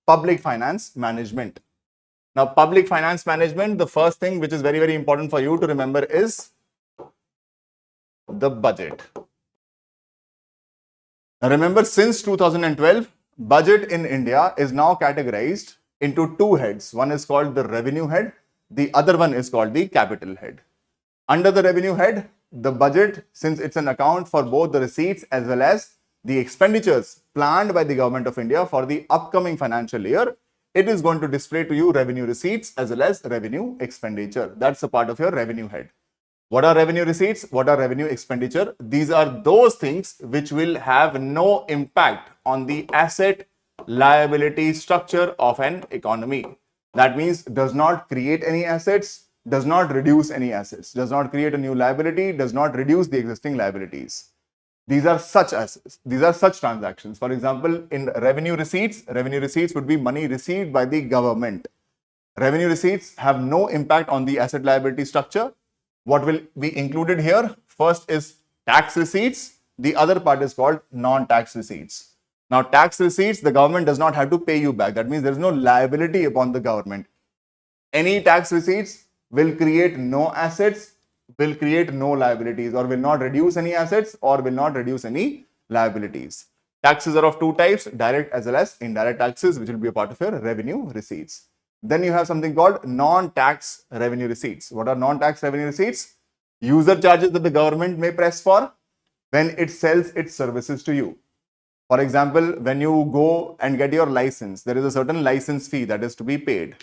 public finance management. Now, public finance management, the first thing which is very, very important for you to remember is the budget. Now, remember, since 2012, budget in India is now categorized into two heads. One is called the revenue head. The other one is called the capital head. Under the revenue head, the budget, since it's an account for both the receipts as well as the expenditures planned by the government of India for the upcoming financial year, it is going to display to you revenue receipts as well as revenue expenditure. That's a part of your revenue head. What are revenue receipts? What are revenue expenditure? These are those things which will have no impact on the asset liability structure of an economy. That means does not create any assets, does not reduce any assets, does not create a new liability, does not reduce the existing liabilities. These are such assets. These are such transactions. For example, in revenue receipts would be money received by the government. Revenue receipts have no impact on the asset liability structure. What will be included here? First is tax receipts. The other part is called non-tax receipts. Now, tax receipts, the government does not have to pay you back. That means there is no liability upon the government. Any tax receipts will create no assets, will create no liabilities, or will not reduce any assets or will not reduce any liabilities. Taxes are of two types, direct as well as indirect taxes, which will be a part of your revenue receipts. Then you have something called non-tax revenue receipts. What are non-tax revenue receipts? User charges that the government may press for when it sells its services to you. For example, when you go and get your license, there is a certain license fee that is to be paid.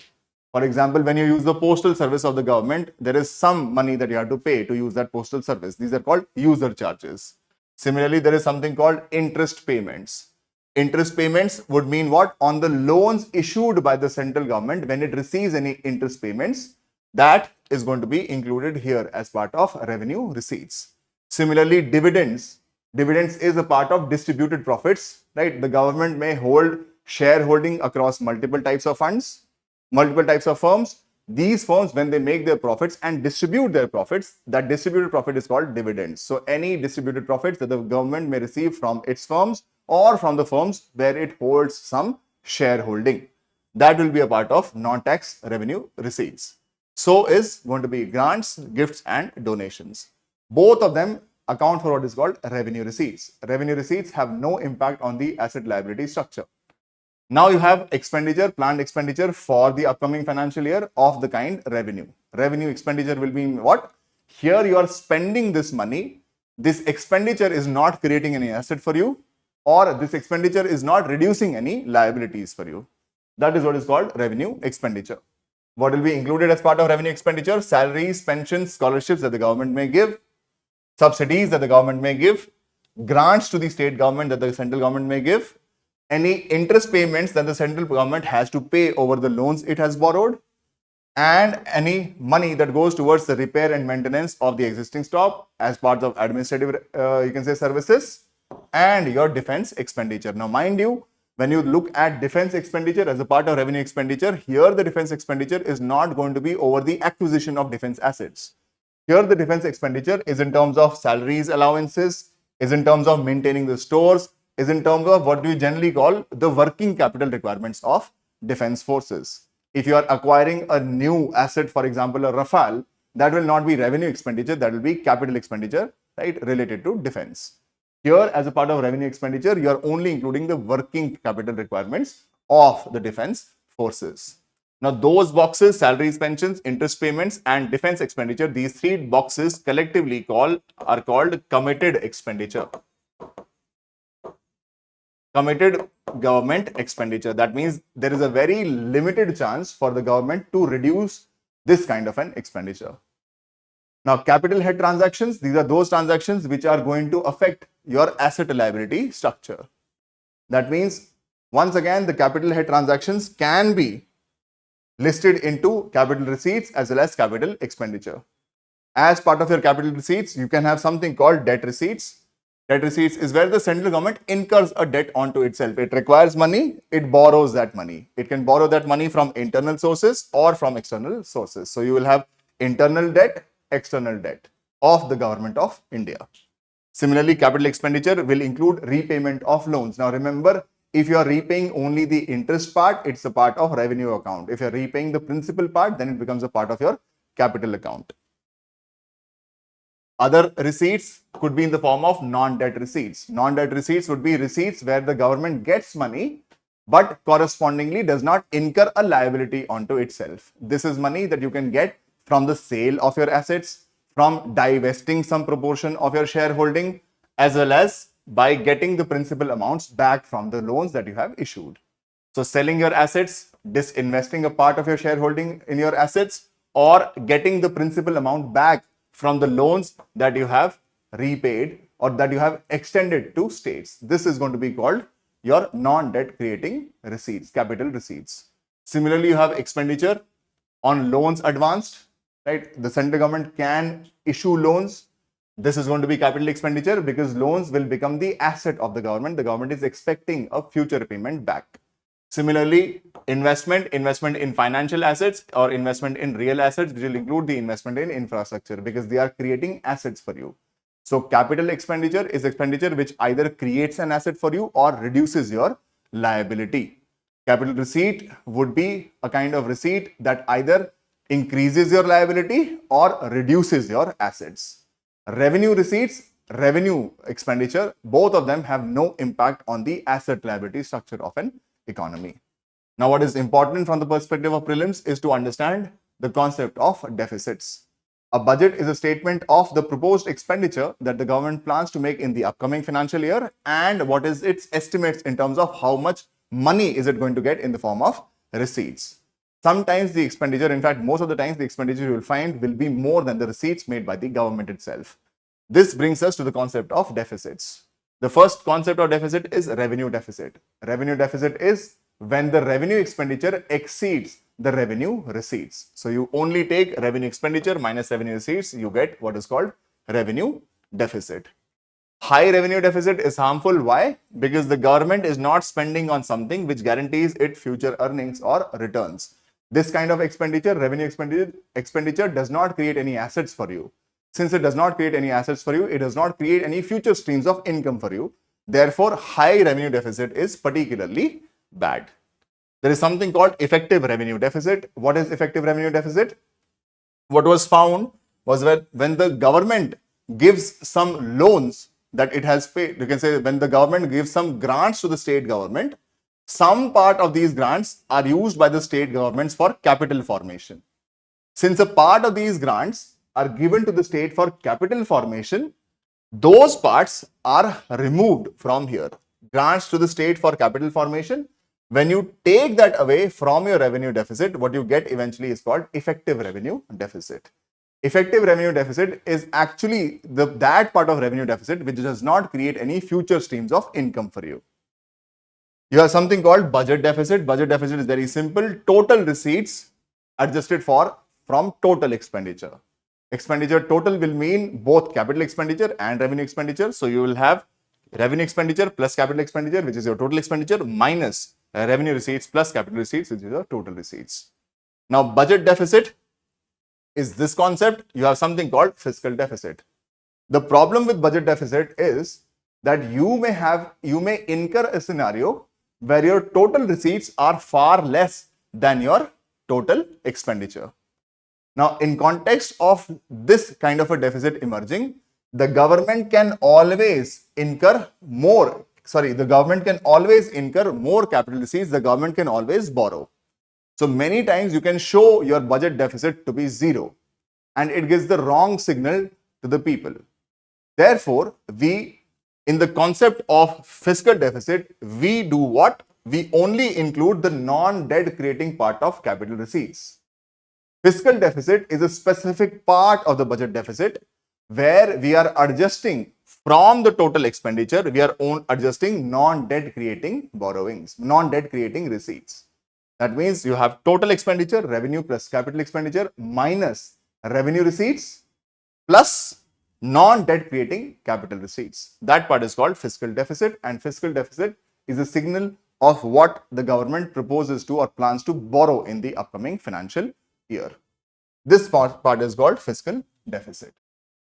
For example, when you use the postal service of the government, there is some money that you have to pay to use that postal service. These are called user charges. Similarly, there is something called interest payments. Interest payments would mean what? On the loans issued by the central government, when it receives any interest payments, that is going to be included here as part of revenue receipts. Similarly, dividends. Dividends is a part of distributed profits, right? The government may hold shareholding across multiple types of funds, multiple types of firms. These firms, when they make their profits and distribute their profits, that distributed profit is called dividends. So any distributed profits that the government may receive from its firms or from the firms where it holds some shareholding, that will be a part of non-tax revenue receipts. So is going to be grants, gifts, and donations. Both of them account for what is called revenue receipts. Revenue receipts have no impact on the asset liability structure. Now you have expenditure, planned expenditure for the upcoming financial year of the kind revenue. Revenue expenditure will be what? Here you are spending this money. This expenditure is not creating any asset for you, or this expenditure is not reducing any liabilities for you. That is what is called revenue expenditure. What will be included as part of revenue expenditure? Salaries, pensions, scholarships that the government may give, subsidies that the government may give, grants to the state government that the central government may give, any interest payments that the central government has to pay over the loans it has borrowed, and any money that goes towards the repair and maintenance of the existing stock as part of administrative, you can say, services, and your defense expenditure. Now, mind you, when you look at defense expenditure as a part of revenue expenditure, here the defense expenditure is not going to be over the acquisition of defense assets. Here the defense expenditure is in terms of salaries, allowances, is in terms of maintaining the stores, is in terms of what we generally call the working capital requirements of defense forces. If you are acquiring a new asset, for example, a Rafale, that will not be revenue expenditure, that will be capital expenditure, right, related to defense. Here, as a part of revenue expenditure, you are only including the working capital requirements of the defense forces. Now, those boxes, salaries, pensions, interest payments, and defense expenditure, these three boxes collectively are called committed expenditure. Committed government expenditure. That means there is a very limited chance for the government to reduce this kind of an expenditure. Now, capital head transactions, these are those transactions which are going to affect your asset liability structure. That means, once again, the capital head transactions can be listed into capital receipts as well as capital expenditure. As part of your capital receipts, you can have something called debt receipts. Debt receipts is where the central government incurs a debt onto itself. It requires money, it borrows that money. It can borrow that money from internal sources or from external sources. So you will have internal debt, external debt of the government of India. Similarly, capital expenditure will include repayment of loans. Now remember, if you are repaying only the interest part, it's a part of revenue account. If you're repaying the principal part, then it becomes a part of your capital account. Other receipts could be in the form of non-debt receipts. Non-debt receipts would be receipts where the government gets money, but correspondingly does not incur a liability onto itself. This is money that you can get from the sale of your assets, from divesting some proportion of your shareholding, as well as by getting the principal amounts back from the loans that you have issued. So selling your assets, disinvesting a part of your shareholding in your assets, or getting the principal amount back from the loans that you have repaid or that you have extended to states. This is going to be called your non-debt creating receipts, capital receipts. Similarly, you have expenditure on loans advanced, right? The central government can issue loans. This is going to be capital expenditure because loans will become the asset of the government. The government is expecting a future repayment back. Similarly, investment in financial assets or investment in real assets, which will include the investment in infrastructure because they are creating assets for you. So capital expenditure is expenditure which either creates an asset for you or reduces your liability. Capital receipt would be a kind of receipt that either increases your liability or reduces your assets. Revenue receipts, revenue expenditure, both of them have no impact on the asset liability structure of an economy. Now, what is important from the perspective of prelims is to understand the concept of deficits. A budget is a statement of the proposed expenditure that the government plans to make in the upcoming financial year and what is its estimates in terms of how much money is it going to get in the form of receipts. Sometimes the expenditure, in fact, most of the times the expenditure you will find will be more than the receipts made by the government itself. This brings us to the concept of deficits. The first concept of deficit is revenue deficit. Revenue deficit is when the revenue expenditure exceeds the revenue receipts. So you only take revenue expenditure minus revenue receipts, you get what is called revenue deficit. High revenue deficit is harmful. Why? Because the government is not spending on something which guarantees its future earnings or returns. This kind of expenditure, revenue expenditure does not create any assets for you. Since it does not create any assets for you, it does not create any future streams of income for you. Therefore, high revenue deficit is particularly bad. There is something called effective revenue deficit. What is effective revenue deficit? What was found was when the government gives some loans that it has paid, you can say when the government gives some grants to the state government, some part of these grants are used by the state governments for capital formation. Since a part of these grants are given to the state for capital formation, those parts are removed from here. Grants to the state for capital formation. When you take that away from your revenue deficit, what you get eventually is called effective revenue deficit. Effective revenue deficit is actually that part of revenue deficit which does not create any future streams of income for you. You have something called budget deficit. Budget deficit is very simple. Total receipts adjusted from total expenditure. Expenditure total will mean both capital expenditure and revenue expenditure. So you will have revenue expenditure plus capital expenditure, which is your total expenditure, minus revenue receipts plus capital receipts, which is your total receipts. Now, budget deficit is this concept. You have something called fiscal deficit. The problem with budget deficit is that you may incur a scenario where your total receipts are far less than your total expenditure. Now, in context of this kind of a deficit emerging, the government can always incur more capital receipts, the government can always borrow. So many times you can show your budget deficit to be zero and it gives the wrong signal to the people. Therefore, in the concept of fiscal deficit, we do what? We only include the non-debt creating part of capital receipts. Fiscal deficit is a specific part of the budget deficit where we are adjusting from the total expenditure, we are adjusting non-debt creating borrowings, non-debt creating receipts. That means you have total expenditure, revenue plus capital expenditure minus revenue receipts plus non-debt creating capital receipts. That part is called fiscal deficit, and fiscal deficit is a signal of what the government proposes to or plans to borrow in the upcoming financial year. This part is called fiscal deficit.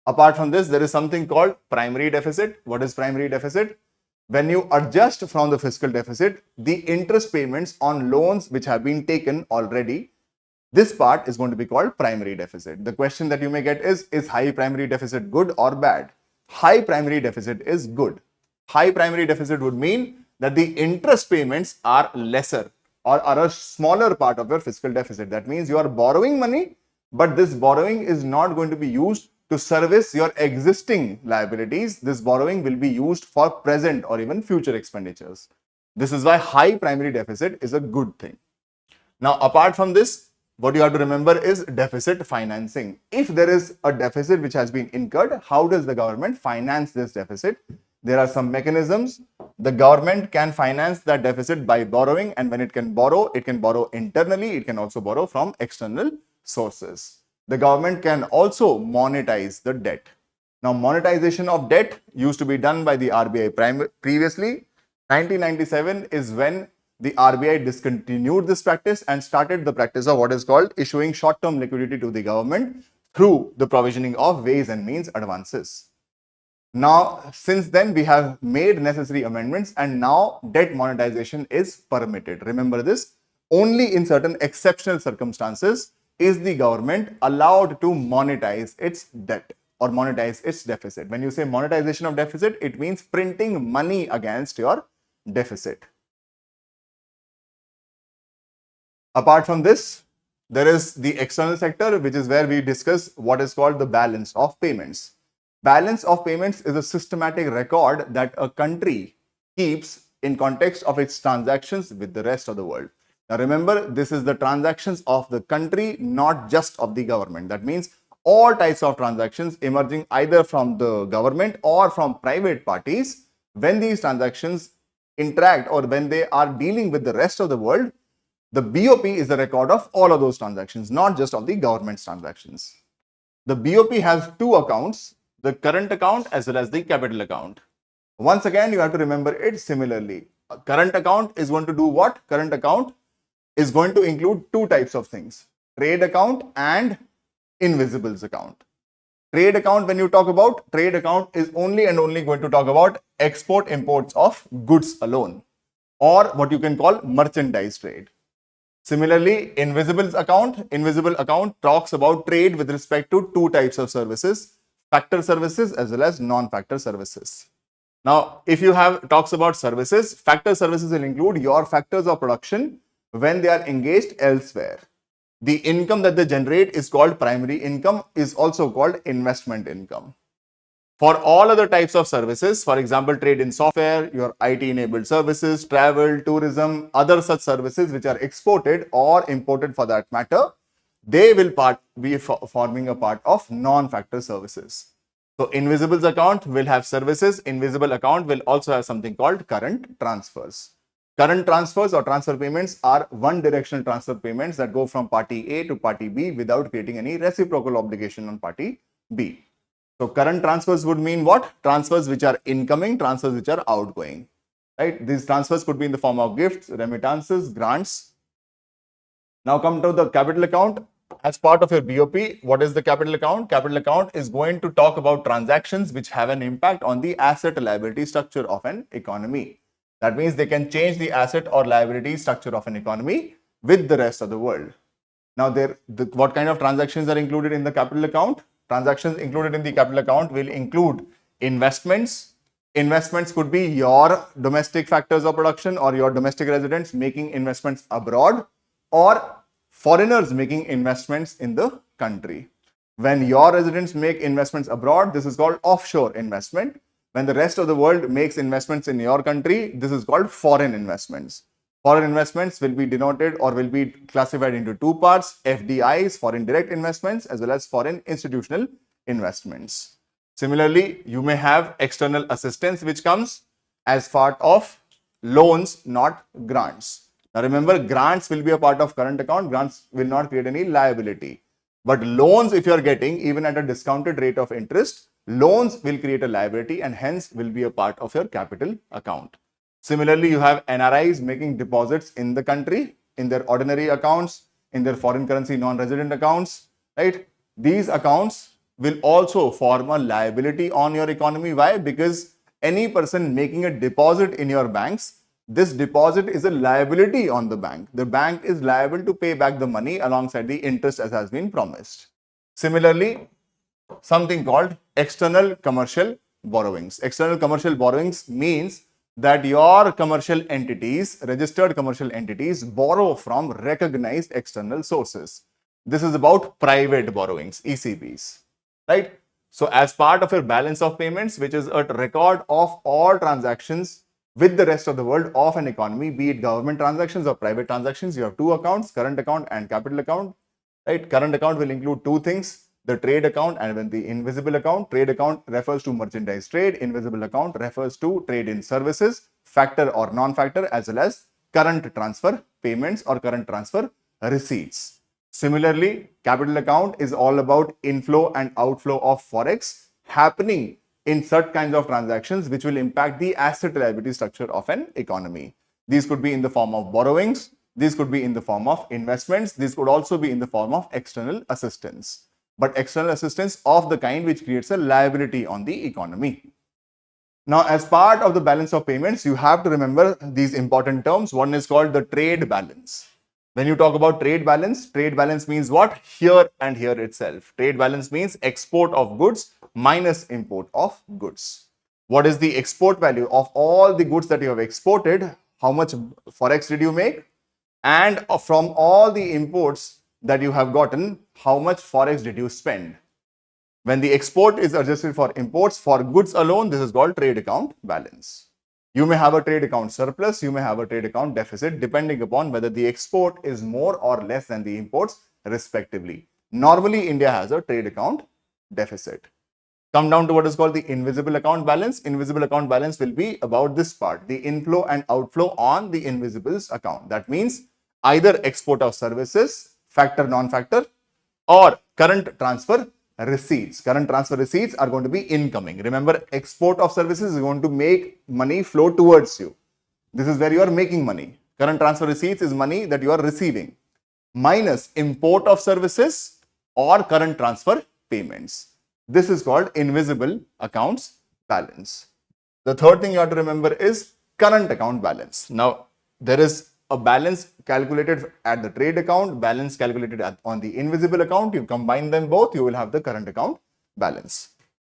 Apart from this, there is something called primary deficit. What is primary deficit? When you adjust from the fiscal deficit, the interest payments on loans which have been taken already, this part is going to be called primary deficit. The question that you may get is high primary deficit good or bad? High primary deficit is good. High primary deficit would mean that the interest payments are lesser or are a smaller part of your fiscal deficit. That means you are borrowing money, but this borrowing is not going to be used to service your existing liabilities. This borrowing will be used for present or even future expenditures. This is why high primary deficit is a good thing. Now, apart from this, what you have to remember is deficit financing. If there is a deficit which has been incurred, how does the government finance this deficit? There are some mechanisms. The government can finance that deficit by borrowing, and when it can borrow internally, it can also borrow from external sources. The government can also monetize the debt. Now, monetization of debt used to be done by the RBI previously. 1997 is when the RBI discontinued this practice and started the practice of what is called issuing short-term liquidity to the government through the provisioning of ways and means advances. Now, since then, we have made necessary amendments and now debt monetization is permitted. Remember this, only in certain exceptional circumstances is the government allowed to monetize its debt or monetize its deficit. When you say monetization of deficit, it means printing money against your deficit. Apart from this, there is the external sector, which is where we discuss what is called the balance of payments. Balance of payments is a systematic record that a country keeps in context of its transactions with the rest of the world. Now remember, this is the transactions of the country, not just of the government. That means all types of transactions emerging either from the government or from private parties. When these transactions interact or when they are dealing with the rest of the world, the BOP is a record of all of those transactions, not just of the government's transactions. The BOP has two accounts, the current account as well as the capital account. Once again, you have to remember it similarly. A current account is going to do what? Current account is going to include two types of things, trade account and invisibles account. Trade account, when you talk about trade account, is only and only going to talk about export imports of goods alone, or what you can call merchandise trade. Similarly, invisible account talks about trade with respect to two types of services, factor services as well as non-factor services. Now, if you have talks about services, factor services will include your factors of production when they are engaged elsewhere. The income that they generate is called primary income, is also called investment income. For all other types of services, for example, trade in software, your IT-enabled services, travel, tourism, other such services which are exported or imported for that matter, they will be forming a part of non-factor services. So, invisibles account will have services. Invisible account will also have something called current transfers. Current transfers or transfer payments are one-directional transfer payments that go from party A to party B without creating any reciprocal obligation on party B. So current transfers would mean what? Transfers which are incoming, transfers which are outgoing, right? These transfers could be in the form of gifts, remittances, grants. Now come to the capital account. As part of your BOP, what is the capital account? Capital account is going to talk about transactions which have an impact on the asset liability structure of an economy. That means they can change the asset or liability structure of an economy with the rest of the world. Now, what kind of transactions are included in the capital account? Transactions included in the capital account will include investments. Investments could be your domestic factors of production or your domestic residents making investments abroad, or foreigners making investments in the country. When your residents make investments abroad, this is called offshore investment. When the rest of the world makes investments in your country, this is called foreign investments. Foreign investments will be denoted or will be classified into two parts: FDIs, foreign direct investments, as well as foreign institutional investments. Similarly, you may have external assistance which comes as part of loans, not grants. Now remember, grants will be a part of current account. Grants will not create any liability. But loans, if you are getting even at a discounted rate of interest, loans will create a liability and hence will be a part of your capital account. Similarly, you have NRIs making deposits in the country, in their ordinary accounts, in their foreign currency non-resident accounts, right? These accounts will also form a liability on your economy. Why? Because any person making a deposit in your banks, this deposit is a liability on the bank. The bank is liable to pay back the money alongside the interest as has been promised. Similarly, something called external commercial borrowings. External commercial borrowings means that your commercial entities, registered commercial entities, borrow from recognized external sources. This is about private borrowings, ECBs, right? So as part of your balance of payments, which is a record of all transactions with the rest of the world of an economy, be it government transactions or private transactions, you have two accounts, current account and capital account, right? Current account will include two things: the trade account and the invisible account. Trade account refers to merchandise trade. Invisible account refers to trade in services, factor or non-factor, as well as current transfer payments or current transfer receipts. Similarly, capital account is all about inflow and outflow of forex happening in certain kinds of transactions which will impact the asset liability structure of an economy. These could be in the form of borrowings. These could be in the form of investments. These could also be in the form of external assistance, but external assistance of the kind which creates a liability on the economy. Now, as part of the balance of payments, you have to remember these important terms. One is called the trade balance. When you talk about trade balance means what? Here and here itself. Trade balance means export of goods minus import of goods. What is the export value of all the goods that you have exported? How much forex did you make? And from all the imports that you have gotten, how much forex did you spend? When the export is adjusted for imports, for goods alone, this is called trade account balance. You may have a trade account surplus, you may have a trade account deficit, depending upon whether the export is more or less than the imports respectively. Normally, India has a trade account deficit. Come down to what is called the invisible account balance. Invisible account balance will be about this part, the inflow and outflow on the invisibles account. That means either export of services, factor, non-factor, or current transfer receipts. Current transfer receipts are going to be incoming. Remember, export of services is going to make money flow towards you. This is where you are making money. Current transfer receipts is money that you are receiving, minus import of services or current transfer payments. This is called invisible accounts balance. The third thing you have to remember is current account balance. Now, there is a balance calculated at the trade account, balance calculated on the invisible account. You combine them both, you will have the current account balance.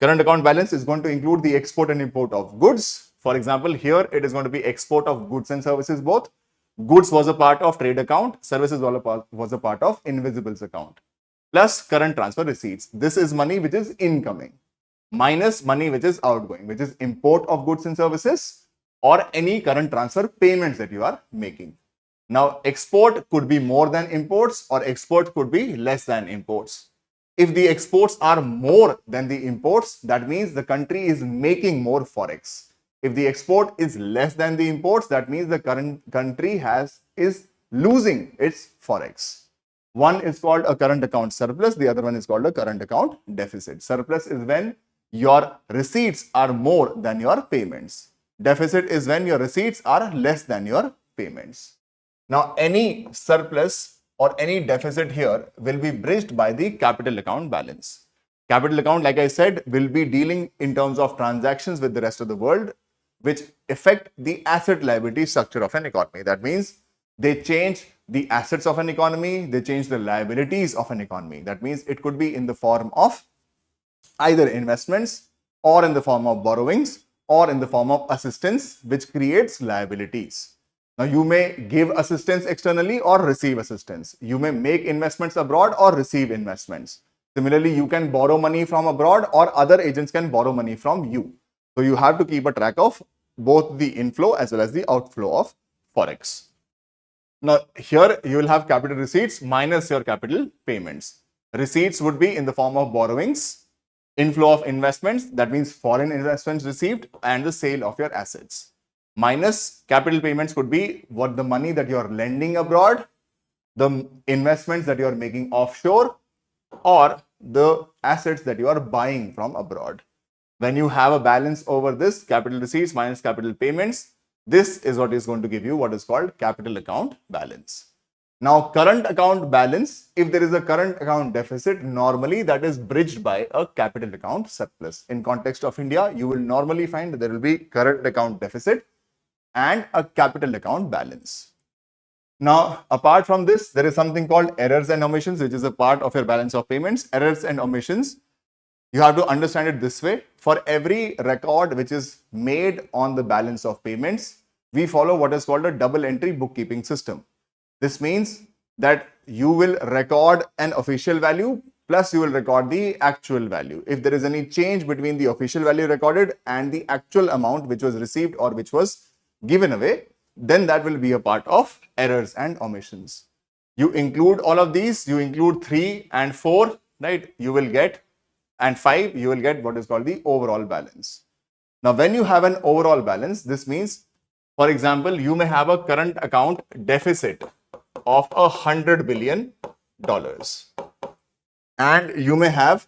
Current account balance is going to include the export and import of goods. For example, here it is going to be export of goods and services both. Goods was a part of trade account, services was a part of invisibles account, plus current transfer receipts. This is money which is incoming, minus money which is outgoing, which is import of goods and services or any current transfer payments that you are making. Now, export could be more than imports or export could be less than imports. If the exports are more than the imports, that means the country is making more forex. If the export is less than the imports, that means the current country is losing its forex. One is called a current account surplus, the other one is called a current account deficit. Surplus is when your receipts are more than your payments. Deficit is when your receipts are less than your payments. Now, any surplus or any deficit here will be bridged by the capital account balance. Capital account, like I said, will be dealing in terms of transactions with the rest of the world, which affect the asset liability structure of an economy. That means they change the assets of an economy, they change the liabilities of an economy. That means it could be in the form of either investments or in the form of borrowings or in the form of assistance, which creates liabilities. Now, you may give assistance externally or receive assistance. You may make investments abroad or receive investments. Similarly, you can borrow money from abroad or other agents can borrow money from you. So, you have to keep a track of both the inflow as well as the outflow of Forex. Now, here you will have capital receipts minus your capital payments. Receipts would be in the form of borrowings, inflow of investments, that means foreign investments received, and the sale of your assets. Minus capital payments could be what the money that you are lending abroad, the investments that you are making offshore, or the assets that you are buying from abroad. When you have a balance over this, capital receipts minus capital payments, this is what is going to give you what is called capital account balance. Now, current account balance, if there is a current account deficit, normally that is bridged by a capital account surplus. In context of India, you will normally find that there will be current account deficit and a capital account balance. Now, apart from this, there is something called errors and omissions, which is a part of your balance of payments. Errors and omissions, you have to understand it this way. For every record which is made on the balance of payments, we follow what is called a double entry bookkeeping system. This means that you will record an official value plus you will record the actual value. If there is any change between the official value recorded and the actual amount which was received or which was given away, then that will be a part of errors and omissions. You include all of these, you include 3 and 4, right? You will get, and 5, you will get what is called the overall balance. Now, when you have an overall balance, this means, for example, you may have a current account deficit of $100 billion, and you may have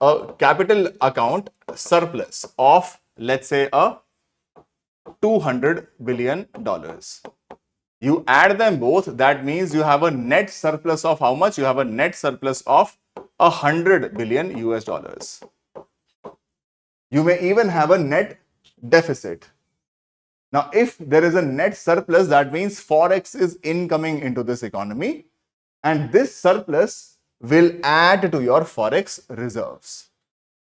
a capital account surplus of, let's say, a $200 billion. You add them both, that means you have a net surplus of how much? You have a net surplus of $100 billion US. You may even have a net deficit. Now, if there is a net surplus, that means Forex is incoming into this economy, and this surplus will add to your Forex reserves.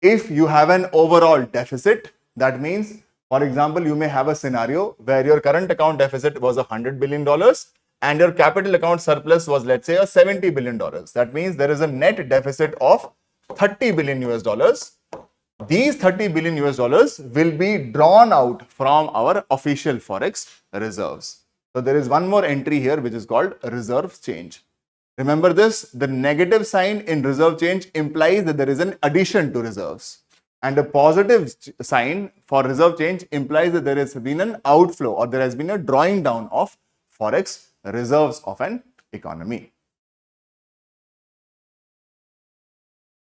If you have an overall deficit, that means, for example, you may have a scenario where your current account deficit was $100 billion and your capital account surplus was, let's say, a $70 billion. That means there is a net deficit of $30 billion US. These $30 billion US will be drawn out from our official Forex reserves. So there is one more entry here which is called reserve change. Remember this, the negative sign in reserve change implies that there is an addition to reserves. And a positive sign for reserve change implies that there has been an outflow or there has been a drawing down of Forex reserves of an economy.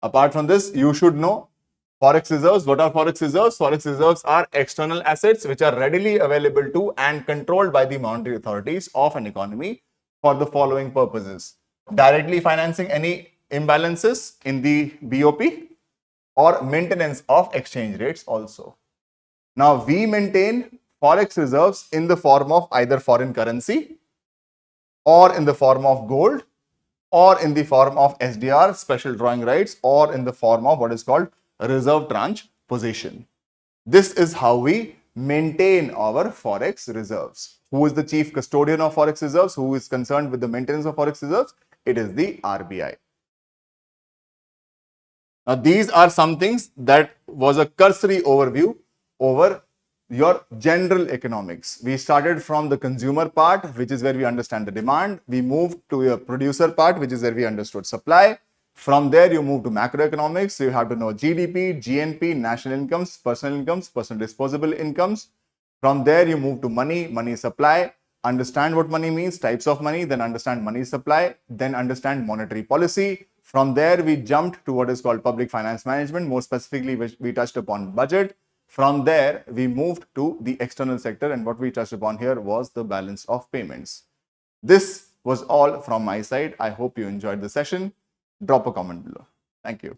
Apart from this, you should know Forex reserves. What are Forex reserves? Forex reserves are external assets which are readily available to and controlled by the monetary authorities of an economy for the following purposes: directly financing any imbalances in the BOP or maintenance of exchange rates also. Now, we maintain Forex reserves in the form of either foreign currency or in the form of gold or in the form of SDR, special drawing rights, or in the form of what is called reserve tranche position. This is how we maintain our Forex reserves. Who is the chief custodian of Forex reserves? Who is concerned with the maintenance of Forex reserves? It is the RBI. Now, these are some things that was a cursory overview over your general economics. We started from the consumer part, which is where we understand the demand. We moved to your producer part, which is where we understood supply. From there, you move to macroeconomics. So you have to know GDP, GNP, national incomes, personal disposable incomes. From there, you move to money, money supply, understand what money means, types of money, then understand money supply, then understand monetary policy. From there, we jumped to what is called public finance management. More specifically, we touched upon budget. From there, we moved to the external sector, and what we touched upon here was the balance of payments. This was all from my side. I hope you enjoyed the session. Drop a comment below. Thank you.